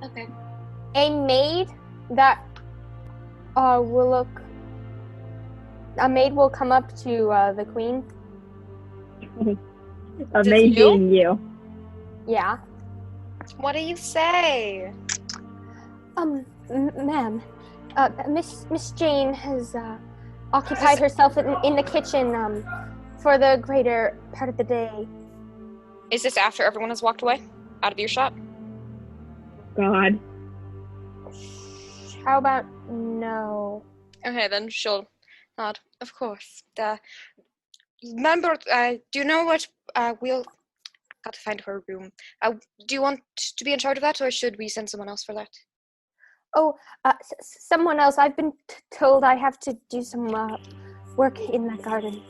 Okay. A maid that will look. A maid will come up to the queen. Amazing you. Yeah. What do you say? Ma'am, Miss Jane has occupied herself in the kitchen for the greater part of the day. Is this after everyone has walked away? Out of earshot? God. How about no? Okay, then she'll nod. Of course. Remember, do you know what, we'll... Got to find her room. Do you want to be in charge of that, or should we send someone else for that? Oh, someone else. I've been told I have to do some work in the garden.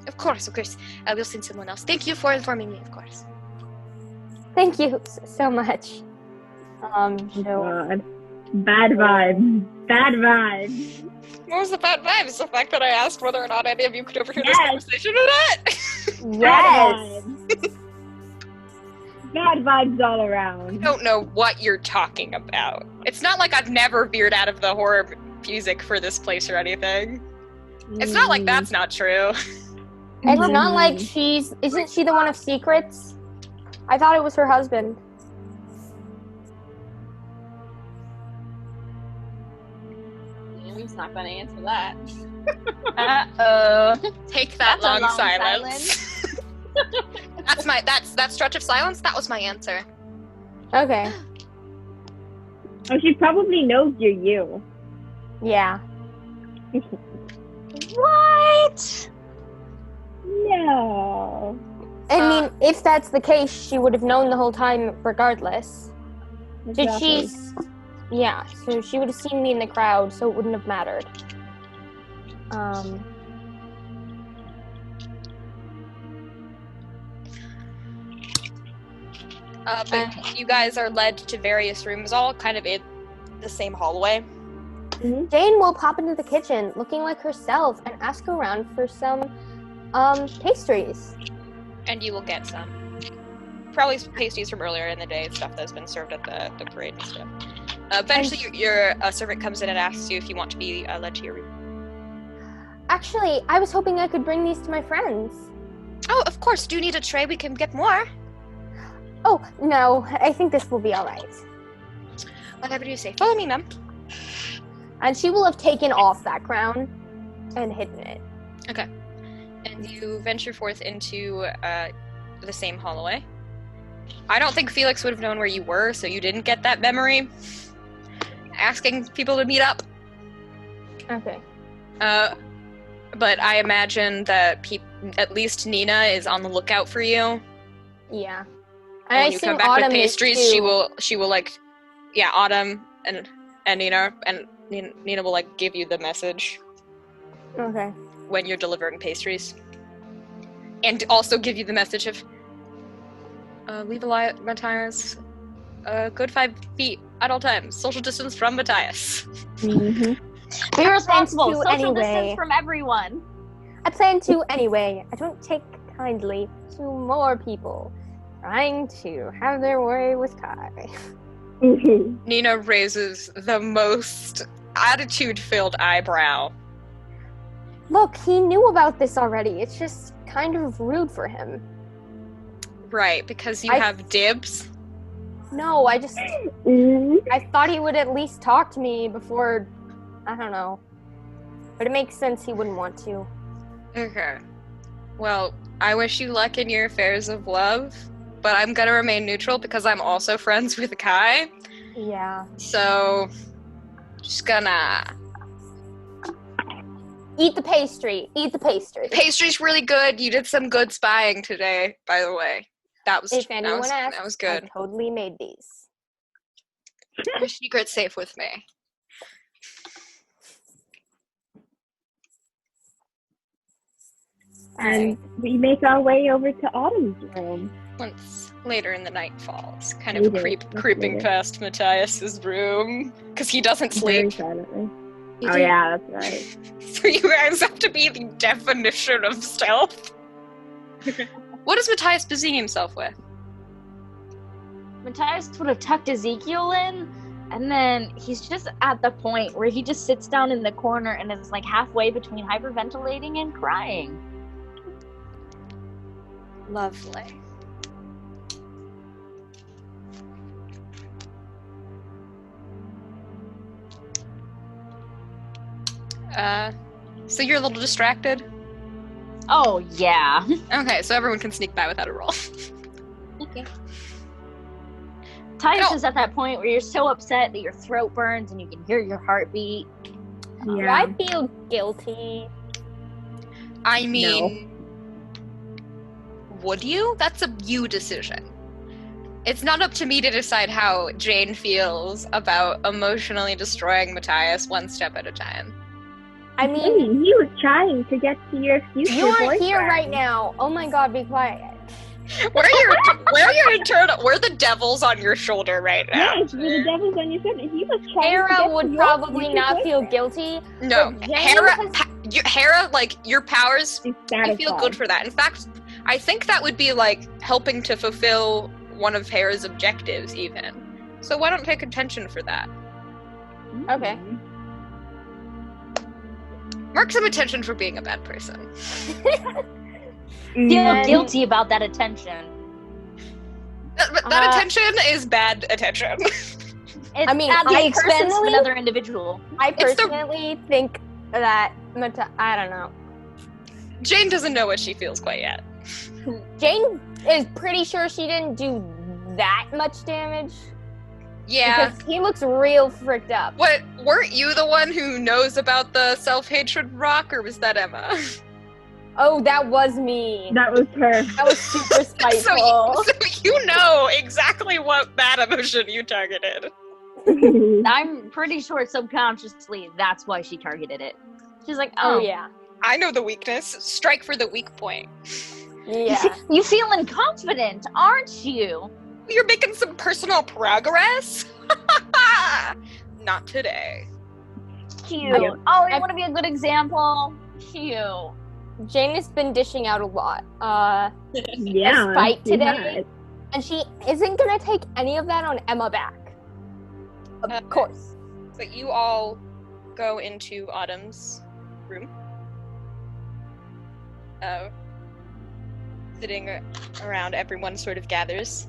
Of course, of course. We'll send someone else. Thank you for informing me, of course. Thank you so much. No. God. Bad vibes. Bad vibes. What was the bad vibes? The fact that I asked whether or not any of you could overhear this Yes. conversation or not? Yes. Bad vibes. Bad vibes all around. I don't know what you're talking about. It's not like I've never veered out of the horror music for this place or anything. It's not like that's not true. It's not like isn't she the one of secrets? I thought it was her husband. He's not gonna answer that. Uh-oh. Take that That's a long long silence. that's that stretch of silence. That was my answer. Okay. Oh, she probably knows you're you. Yeah. What? No. I mean, if that's the case, she would have known the whole time regardless. Did Exactly. Yeah, so she would have seen me in the crowd, so it wouldn't have mattered. But you guys are led to various rooms, all kind of in the same hallway. Jane will pop into the kitchen looking like herself and ask around for some pastries. And you will get some. Probably some pasties from earlier in the day, stuff that's been served at the parade and stuff. Eventually, your servant comes in and asks you if you want to be led to your room. Actually, I was hoping I could bring these to my friends. Oh, of course. Do you need a tray? We can get more. Oh, no, I think this will be all right. Whatever you say. Follow me, ma'am. And she will have taken off that crown and hidden it. Okay. And you venture forth into the same hallway. I don't think Felix would have known where you were, so you didn't get that memory. Asking people to meet up. Okay. But I imagine that at least Nina is on the lookout for you. Yeah. And when you come back with Autumn pastries, is too. she will like, yeah, Autumn and Nina, and Nina will like give you the message Okay. when you're delivering pastries. And also give you the message of, leave Matthias, good 5 feet at all times. Social distance from Matthias. Mm-hmm. Be responsible. to Social anyway. distance from everyone. I plan to anyway. I don't take kindly to more people trying to have their way with Kai. Nina raises the most attitude-filled eyebrow. Look, he knew about this already. It's just kind of rude for him. Right, because you I- have dibs. No, I thought he would at least talk to me before, I don't know. But it makes sense he wouldn't want to. Okay. Well, I wish you luck in your affairs of love, but I'm gonna remain neutral because I'm also friends with Kai. Yeah. So, just gonna... Eat the pastry. Eat the pastry. Pastry's really good. You did some good spying today, by the way. That was If anyone asks, that was I good. totally made these. Your secret's safe with me. And we make our way over to Autumn's room. Once later in the night falls, kind of Later, much creeping later. past Matthias's room, because he doesn't Very sleep. silently. You Oh do- yeah, that's right. So you guys have to be the definition of stealth. What is Matthias busying himself with? Matthias would have tucked Ezekiel in, and then he's just at the point where he just sits down in the corner and is like halfway between hyperventilating and crying. Lovely. So you're a little distracted? Oh, yeah. Okay, so everyone can sneak by without a roll. Okay. Matthias No. is at that point where you're so upset that your throat burns and you can hear your heartbeat. Do Yeah. I feel guilty? I mean, would you? That's a you decision. It's not up to me to decide how Jane feels about emotionally destroying Matthias one step at a time. I Hey, mean, he was trying to get to your future you are boyfriend. here right now. Oh my god, be quiet. Where are your internal? Where are the devils on your shoulder right now? Yes, with the devil's on your shoulder. He was trying to Hera get to would your probably future not feel boyfriend. guilty. No, But Jane Hera, has- Hera, like your powers, He's I feel satisfied. good for that. In fact, I think that would be like helping to fulfill one of Hera's objectives, even. So why don't take attention for that? Okay. Mark some attention for being a bad person. Feel And- guilty about that attention. That attention is bad attention. It's I mean, at the I expense of personally- another individual. I It's the- personally think that I don't know. Jane doesn't know what she feels quite yet. Jane is pretty sure she didn't do that much damage. Yeah. Because he looks real fricked up. What, weren't you the one who knows about the self-hatred rock, or was that Emma? Oh, that was me. That was her. That was super spiteful. so you know exactly what bad emotion you targeted. I'm pretty sure subconsciously that's why she targeted it. She's like, Oh oh, yeah. I know the weakness. Strike for the weak point. Yeah. You feeling confident, aren't you? You're making some personal progress? Not today. Cute. Yep. Oh, you want to be a good example? Cute. Jane has been dishing out a lot. Yeah. Fight she today. has. And she isn't gonna take any of that on Emma back. Of course. But you all go into Autumn's room. Sitting around, everyone sort of gathers.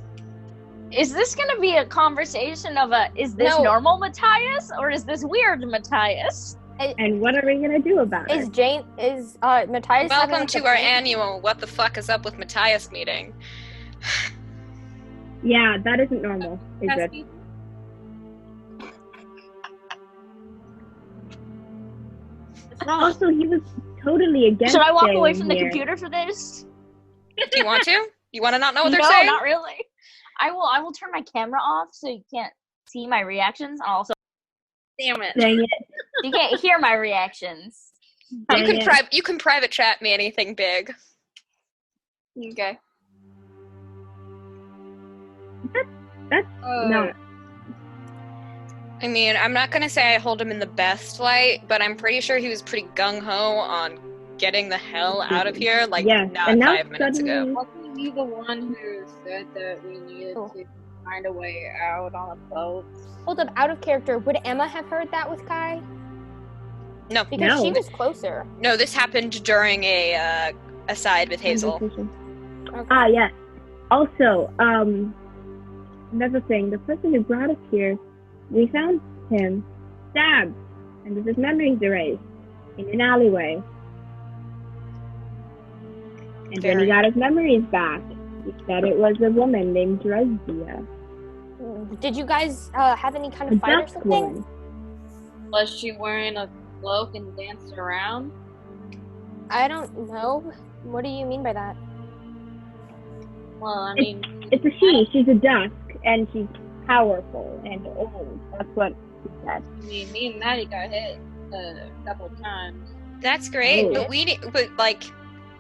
Is this gonna be a conversation of is this No. normal Matthias or is this weird Matthias? And what are we gonna do about Is it? Matthias having Welcome like to a our thing? annual What the Fuck is Up with Matthias meeting. Yeah, that isn't normal, is it? Cassidy? What's wrong? Also, he was totally against. Should I walk away staying from the here. computer for this? Do you want to? You want to not know what they're No, saying? not really. I will turn my camera off so you can't see my reactions. I'll also Damn it. Dang it! you can't hear my reactions. You Dang can it. you can private chat me anything big. Okay. That's no. I mean, I'm not gonna say I hold him in the best light, but I'm pretty sure he was pretty gung-ho on getting the hell out of here, like, Yes, not and now 5 minutes ago. suddenly- Wasn't he the one who said that we needed to find a way out on a boat? Hold up, out of character. Would Emma have heard that with Kai? No. Because No. she was closer. No, this happened during a aside with Hazel. Okay. Ah, yes. Also, another thing, the person who brought us here, we found him stabbed, and with his memories erased in an alleyway. And when he got his memories back, he said it was a woman named Dresdia. Did you guys have any kind A of fight or dusk something? woman. Was she wearing a cloak and danced around? I don't know. What do you mean by that? Well, I mean, It's a she. She's a dusk, and she's powerful and old. That's what he said. me and Mattie got hit a couple times. That's great, Oh. but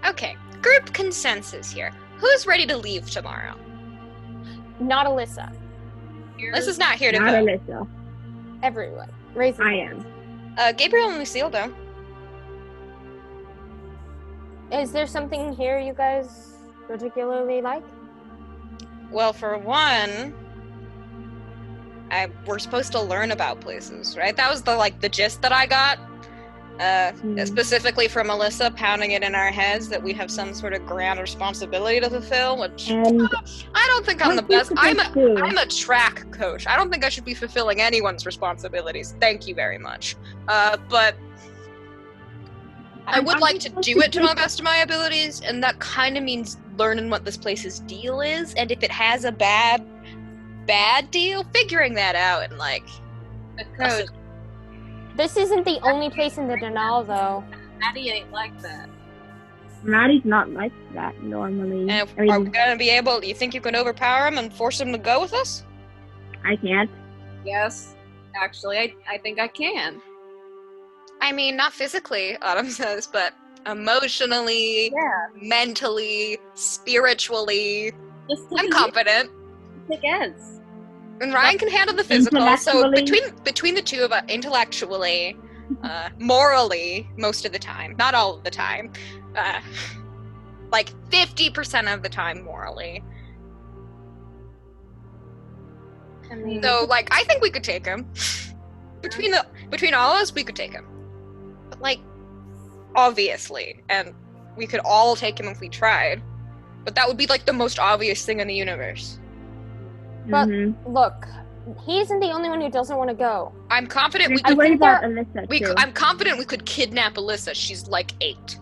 okay, group consensus here. Who's ready to leave tomorrow? Not Alyssa. This is not here to Not vote. Alyssa. Everyone. Raise your I hands. am. Gabriel and Lucille, though. Is there something here you guys particularly like? Well, for one, we're supposed to learn about places, right? That was the gist that I got. Specifically from Alyssa, pounding it in our heads that we have some sort of grand responsibility to fulfill, which And I don't think I'm the what we're best. I'm supposed to- a track coach. I don't think I should be fulfilling anyone's responsibilities. Thank you very much. But I would like to do it to my best of my abilities, and that kind of means learning what this place's deal is, and if it has a bad deal, figuring that out and The code. This isn't the only place in the Denal, though. Mattie ain't like that. Maddie's not like that normally. And I mean, are we gonna be able? You think you can overpower him and force him to go with us? I can't. Yes, actually, I think I can. I mean, not physically, Autumn says, but emotionally, Yeah, mentally, spiritually. just I'm confident. against. And Ryan can handle the physical. So Intellectually. between the two of us, intellectually, morally, most of the time, not all of the time, 50% of the time morally. I mean, So I think we could take him. Between all of us, we could take him. But obviously, and we could all take him if we tried. But that would be the most obvious thing in the universe. But Mhm. look, he isn't the only one who doesn't want to go. I'm confident we I could. worry think about there- Alyssa too. I'm confident we could kidnap Alyssa. She's 8.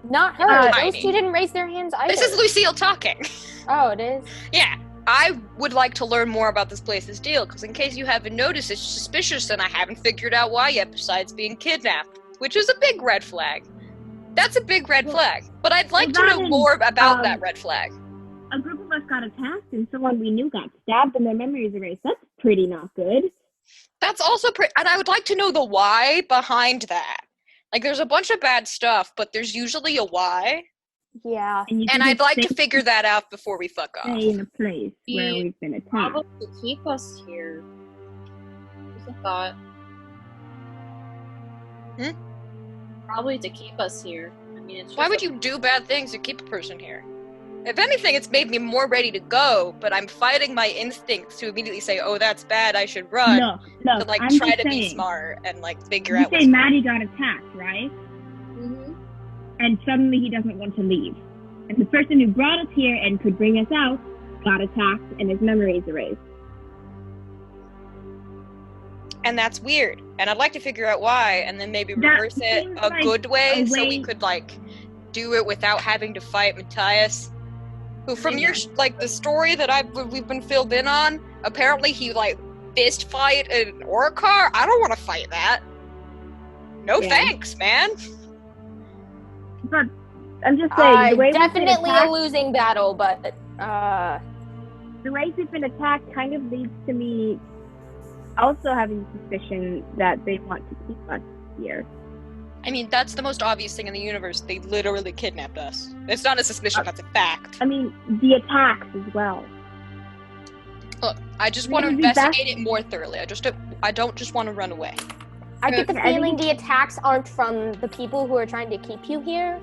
Not her. Tiny. Those two didn't raise their hands either. This is Lucille talking. Oh, it is? Yeah, I would like to learn more about this place's deal, because in case you haven't noticed, it's suspicious and I haven't figured out why yet, besides being kidnapped, which is a big red flag. That's a big red flag. But I'd like to know that is, more about that red flag. A group of us got attacked and someone we knew got stabbed and their memories erased. That's pretty not good. That's also and I would like to know the why behind that. There's a bunch of bad stuff, but there's usually a why, Yeah. And, you and can I'd like to just figure that out before we fuck off. stay in a place where Yeah. we've been attacked. probably to keep us here. Just a thought. Hmm? Probably to keep us here. I mean, it's just Why would you do bad things to keep a person here? If anything, it's made me more ready to go, but I'm fighting my instincts to immediately say, oh, that's bad, I should run. No, To, like, I'm try just to be saying. smart and, like, figure You out say what's Mattie got attacked, right? Mhm. And suddenly he doesn't want to leave. And the person who brought us here and could bring us out got attacked and his memory is erased. And that's weird. And I'd like to figure out why, and then maybe That reverse it seems a like good way, a so we way- could, like, do it without having to fight Matthias. Who, from your, like, the story that we've been filled in on, apparently he, like, fist fight an Orcar? I don't want to fight that. No Yeah. thanks, man. But I'm just saying, the way we've been Definitely a attacked, losing battle, but the way we've been attacked kind of leads to me also having suspicion that they want to keep us here. I mean, that's the most obvious thing in the universe. They literally kidnapped us. It's not a suspicion, that's a fact. I mean, the attacks as well. Look, I just want to Maybe that's- investigate it more thoroughly. I don't just want to run away. I get the Okay, I feeling think- the attacks aren't from the people who are trying to keep you here.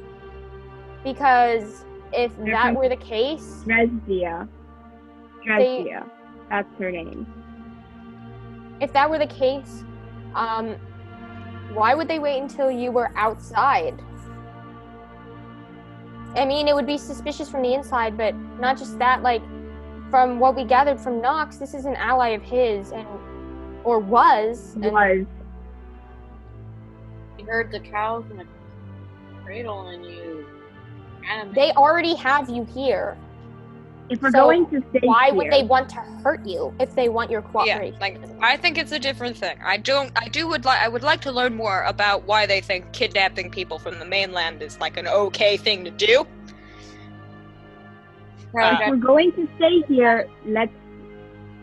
Because if They're that from- were the case, Dresdia. That's her name. if that were the case, why would they wait until you were outside? I mean, it would be suspicious from the inside, but not just that, like, from what we gathered from Nox, this is an ally of his, or was. And You heard the cows in the cradle and you they already have you here. If we're So going to stay Why here, would they want to hurt you if they want your Yeah, cooperation? like, I think it's a different thing. I would like to learn more about why they think kidnapping people from the mainland is, like, an okay thing to do. if we're going to stay here, let's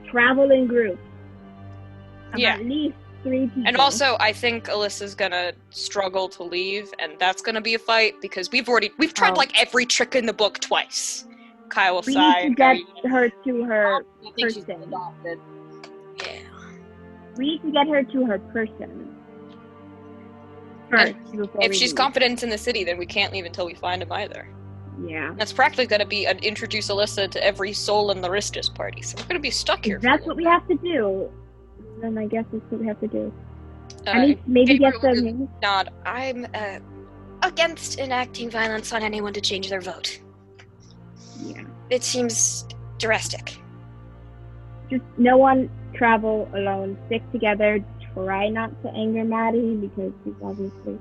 travel in groups. Of Yeah. At least 3 people. And also, I think Alyssa's gonna struggle to leave, and that's gonna be a fight, because we've tried, Oh. like, every trick in the book twice. Kyle will we sigh. need to get her to her I think she's person. adopted. Yeah. We need to get her to her person. First, before If we she's leave. confident in the city, then we can't leave until we find him either. Yeah. That's practically gonna be introduce Alyssa to every soul in the Ristus party, so we're gonna be stuck here. If that's what we have to do, then I guess that's what we have to do. Uh, I need to maybe get Gabriel some. Not. I'm against enacting violence on anyone to change their vote. Yeah. It seems drastic. Just no one travel alone. Stick together. Try not to anger Mattie because she's obviously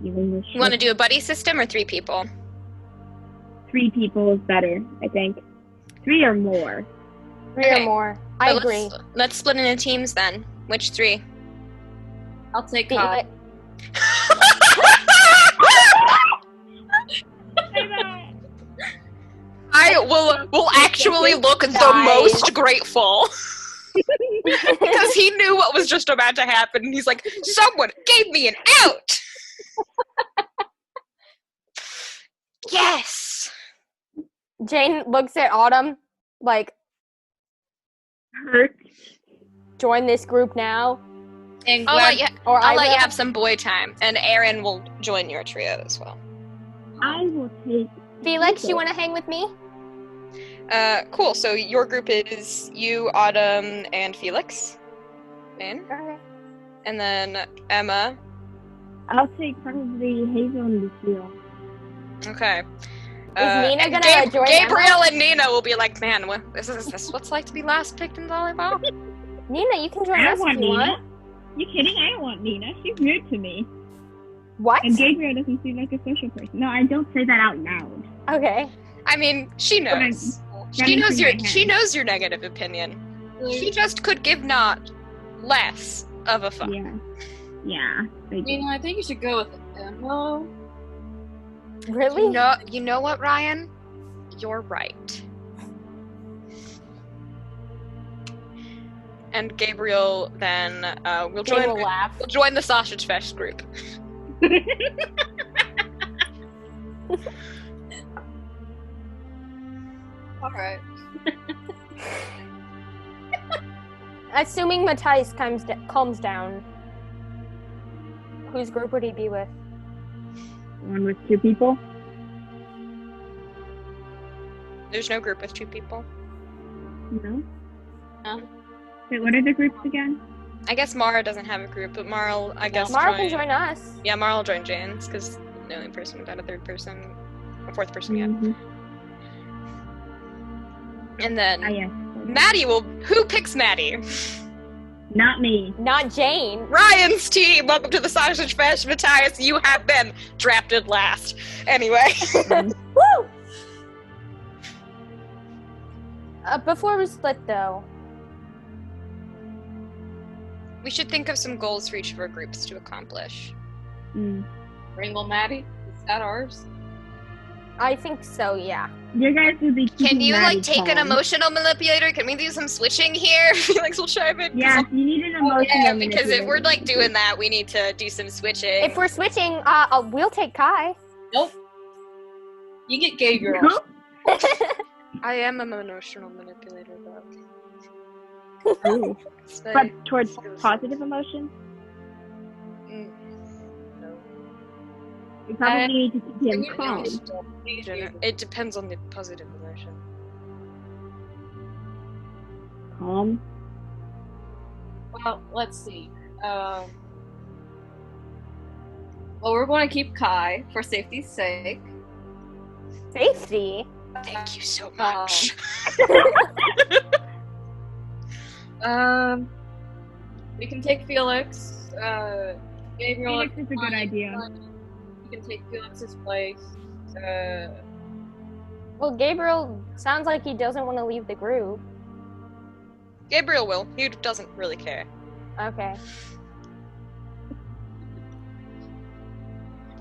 dealing with shit. You want to do a buddy system or 3 people? 3 people is better, I think. 3 or more. 3 Okay. or more. I So agree. Let's split into teams then. Which 3? I'll take Be- Kai. I will actually look the Nice. most grateful. Because he knew what was just about to happen, and he's like, someone gave me an out! Yes! Jane looks at Autumn, like, Hurt. join this group now. And I'll let you, Or I'll I let you will. have some boy time, and Aron will join your trio as well. I will take. Felix, you want to hang with me? Cool, so your group is you, Autumn, and Felix. In. Okay. And then Emma. I'll take probably Hazel and Lucille. Okay. Is Nina and gonna join Gabriel and Nina will be like, man, is this what's like to be last picked in volleyball? Nina, you can join I us don't if want you Nina. want. You kidding? I don't want Nina. She's rude to me. What? And Gabriel doesn't seem like a social person. No, I don't say that out loud. Okay. I mean, she knows. She running knows through your my head. she knows your negative opinion. She just could give not less of a fuck. Yeah. Yeah. I do. You know, I think you should go with Emma. Really? You know what, Ryan? You're right. And Gabriel then will Jane will join laugh. will join the Sausage Fest group. Alright. Assuming Matthias calms down, whose group would he be with? One with 2 people? There's no group with 2 people. No? No. Wait, what are the groups again? I guess Mara doesn't have a group, but Marl, I guess, Mara can join us. Yeah, Marl will join Jane's, because the only person without a 3rd person, a 4th person yet. Mhm. And then Ah, yes. Mattie will. Who picks Mattie? Not me. Not Jane. Ryan's team. Welcome to the Sausage Fest, Matthias. You have been drafted last. Anyway. Woo! Before we split, though, We should think of some goals for each of our groups to accomplish. Ringle Mattie? Is that ours? I think so, yeah. You guys would be Can you, Maddie like, take an calm. emotional manipulator? Can we do some switching here? Felix will chime in. Yeah, you need an emotional Yeah, because if we're, manipulator. like, doing that, we need to do some switching. If we're switching, we'll take Kai. Nope. You get gay girl. Nope. I am an emotional manipulator, though. Ooh. But towards positive emotion? Mm. No. You probably need to keep him calm. It depends on the positive emotion. Calm? Well, let's see. Well, we're going to keep Kai for safety's sake. Safety? Thank you so much. We can take Felix. Gabriel. Felix is a good idea. We can take Felix's place. Well, Gabriel sounds like he doesn't want to leave the group. Gabriel will. He doesn't really care. Okay.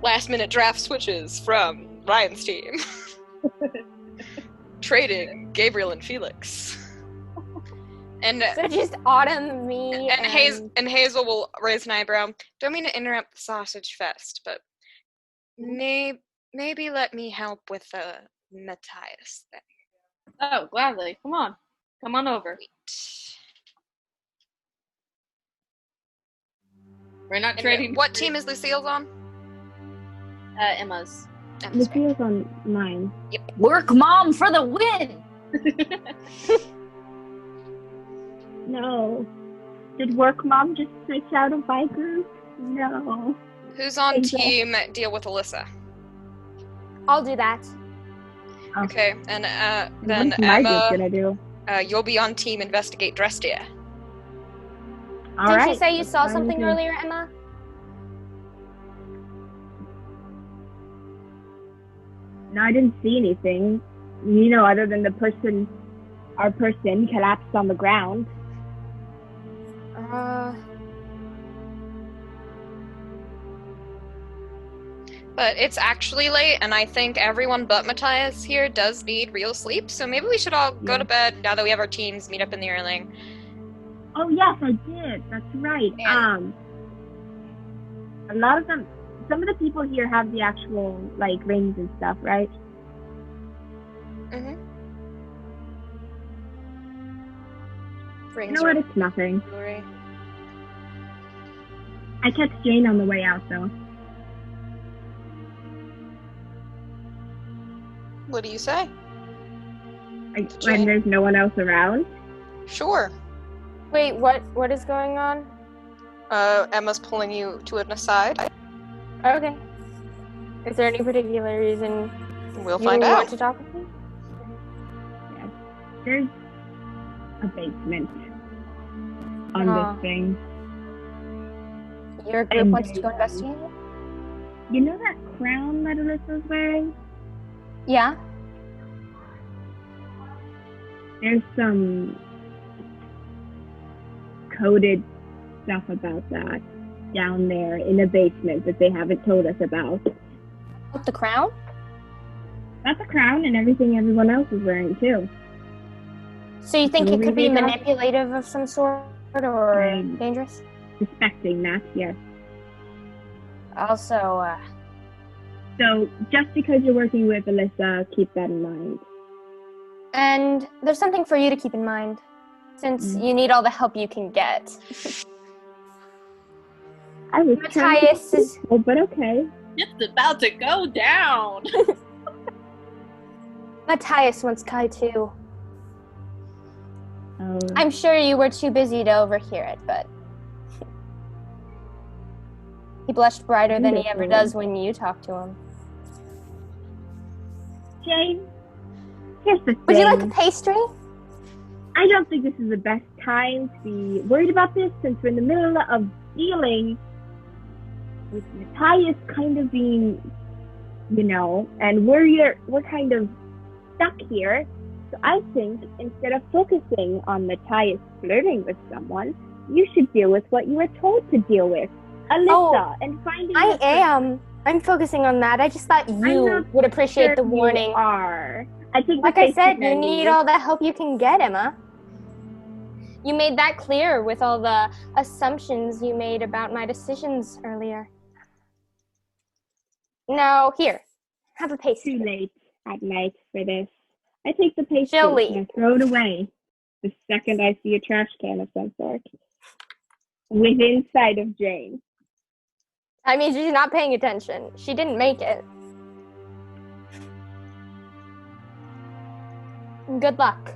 Last minute draft switches from Ryan's team. Trading Gabriel and Felix. And So just Autumn, me, and Hazel will raise an eyebrow. Don't mean to interrupt the sausage fest, but maybe let me help with the Matthias thing. Oh, gladly. Come on. Come on over. We're not trading. What team is Lucille's on? Emma's. Lucille's on mine. Work, Mom, for the win! No. Did Work Mom just switch out of my group? No. Who's on Hazel. team deal with Alyssa? I'll do that. Okay, and then What's my group Emma, gonna do? you'll be on team investigate Drestia. Did you say you that's saw fine something with me. earlier, Emma? No, I didn't see anything. You know, other than our person collapsed on the ground. But it's actually late, and I think everyone but Matthias here does need real sleep, so maybe we should all go to bed now that we have our teams meet up in the Erling. Oh yes, I did. That's right. And- A lot of them, some of the people here have the actual like rings and stuff, right? Mm-hmm. You know what? It's nothing. Jewelry. I text Jane on the way out though. What do you say? When Jane. there's no one else around. Sure. Wait, what is going on? Emma's pulling you to an aside. Okay. Is there any particular reason We'll you find want out. to talk with me? Yes. There's a basement on Aw. this thing. Your group And wants to go investigate it? You know that crown that Alyssa's wearing? Yeah. There's some coded stuff about that down there in the basement that they haven't told us about. With the crown? Not the crown and everything everyone else is wearing too. So you think it Jewelry could be they got? manipulative of some sort or I'm dangerous? suspecting that, yes. Also, So just because you're working with Alyssa, keep that in mind. and there's something for you to keep in mind, since you need all the help you can get. I was trying to Matthias be is peaceful, but okay. It's about to go down. Matthias wants Kai too. Oh, I'm sure you were too busy to overhear it, but he blushed brighter than he ever Beautiful. does when you talk to him. Jane, here's the thing. Would you like a pastry? I don't think this is the best time to be worried about this since we're in the middle of dealing with Matthias kind of being, and we're kind of stuck here. So I think instead of focusing on Matthias flirting with someone, you should deal with what you were told to deal with. Alyssa, and finding I am. I'm focusing on that. I just thought you would appreciate the warning. You are. I think like I said, you need all the help you can get, Emma. You made that clear with all the assumptions you made about my decisions earlier. Now, here, have a pastry. Too late at night for this. I take the pastry Jolie. and I throw it away the second I see a trash can of some sort within sight of Jane. I mean, she's not paying attention. She didn't make it. Good luck.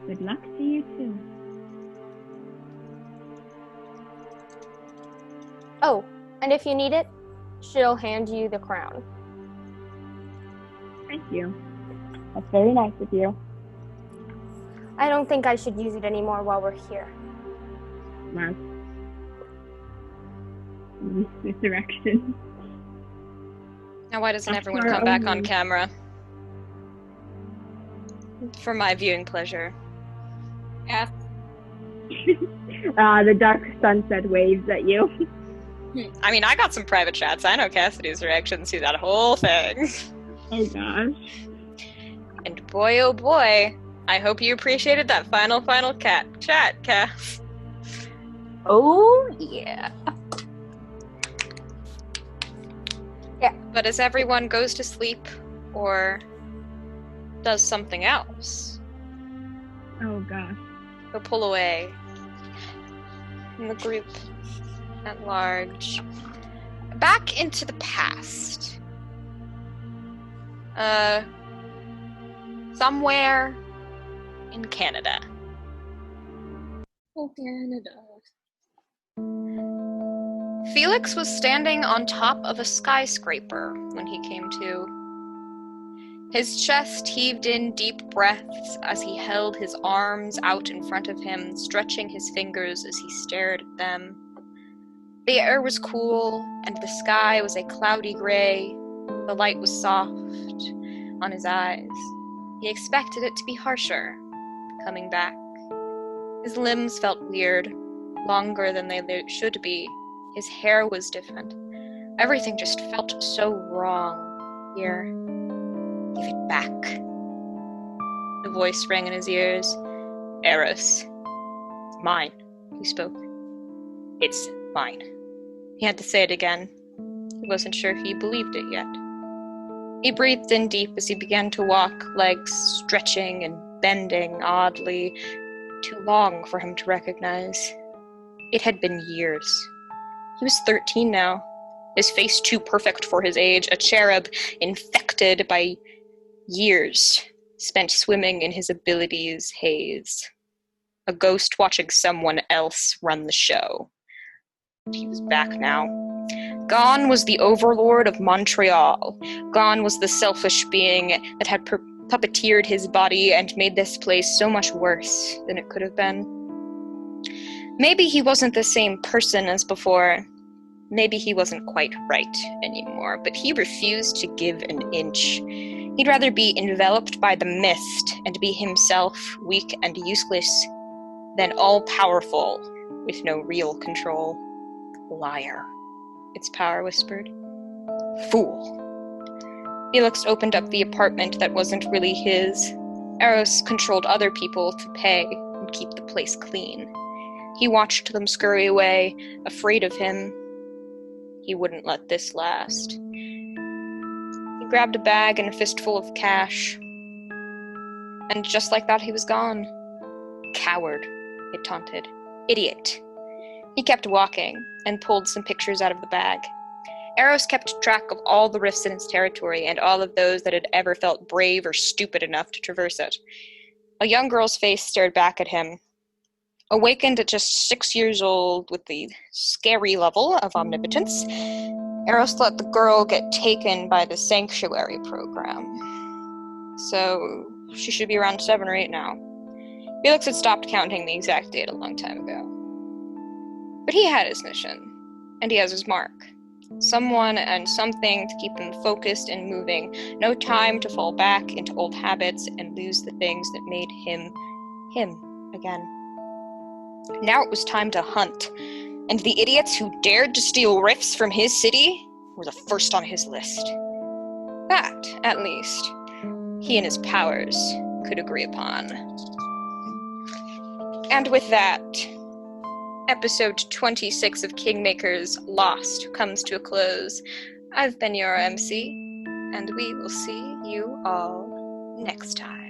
Good luck to you too. Oh, and if you need it, she'll hand you the crown. Thank you. That's very nice of you. I don't think I should use it anymore while we're here. Mark. Misdirection. Now why doesn't That's everyone our come back on only- camera? For my viewing pleasure. Yeah. The dark sunset waves at you. I mean, I got some private chats. I know Cassidy's reactions to that whole thing. Oh gosh. And boy, oh boy, I hope you appreciated that final chat, Cass. Oh, yeah. But as everyone goes to sleep or does something else, Oh gosh. we'll pull away from the group at large. Back into the past. Somewhere in Canada. Oh, Canada. Felix was standing on top of a skyscraper when he came to. His chest heaved in deep breaths as he held his arms out in front of him, stretching his fingers as he stared at them. The air was cool, and the sky was a cloudy gray. The light was soft on his eyes. He expected it to be harsher, coming back. His limbs felt weird, longer than they should be. His hair was different. Everything just felt so wrong here. Give it back. The voice rang in his ears. Eros. It's mine, he spoke. It's mine. He had to say it again. He wasn't sure if he believed it yet. He breathed in deep as he began to walk, legs stretching and bending oddly, too long for him to recognize. It had been years. He was 13 now, his face too perfect for his age, a cherub infected by years spent swimming in his abilities' haze. A ghost watching someone else run the show. But he was back now. Gone was the overlord of Montreal. Gone was the selfish being that had puppeteered his body and made this place so much worse than it could have been. Maybe he wasn't the same person as before. Maybe he wasn't quite right anymore, but he refused to give an inch. He'd rather be enveloped by the mist and be himself, weak and useless, than all-powerful with no real control. Liar, its power whispered. Fool. Felix opened up the apartment that wasn't really his. Eros controlled other people to pay and keep the place clean. He watched them scurry away, afraid of him. He wouldn't let this last. He grabbed a bag and a fistful of cash. And just like that, he was gone. Coward, it taunted. Idiot. He kept walking and pulled some pictures out of the bag. Eros kept track of all the rifts in its territory and all of those that had ever felt brave or stupid enough to traverse it. A young girl's face stared back at him. Awakened at just 6 years old with the scary level of omnipotence, Eros let the girl get taken by the sanctuary program. So she should be around 7 or 8 now. Felix had stopped counting the exact date a long time ago. But he had his mission, and he has his mark. Someone and something to keep him focused and moving. No time to fall back into old habits and lose the things that made him again. Now it was time to hunt, and the idiots who dared to steal rifts from his city were the first on his list. That, at least, he and his powers could agree upon. And with that, episode 26 of Kingmakers Lost comes to a close. I've been your MC, and we will see you all next time.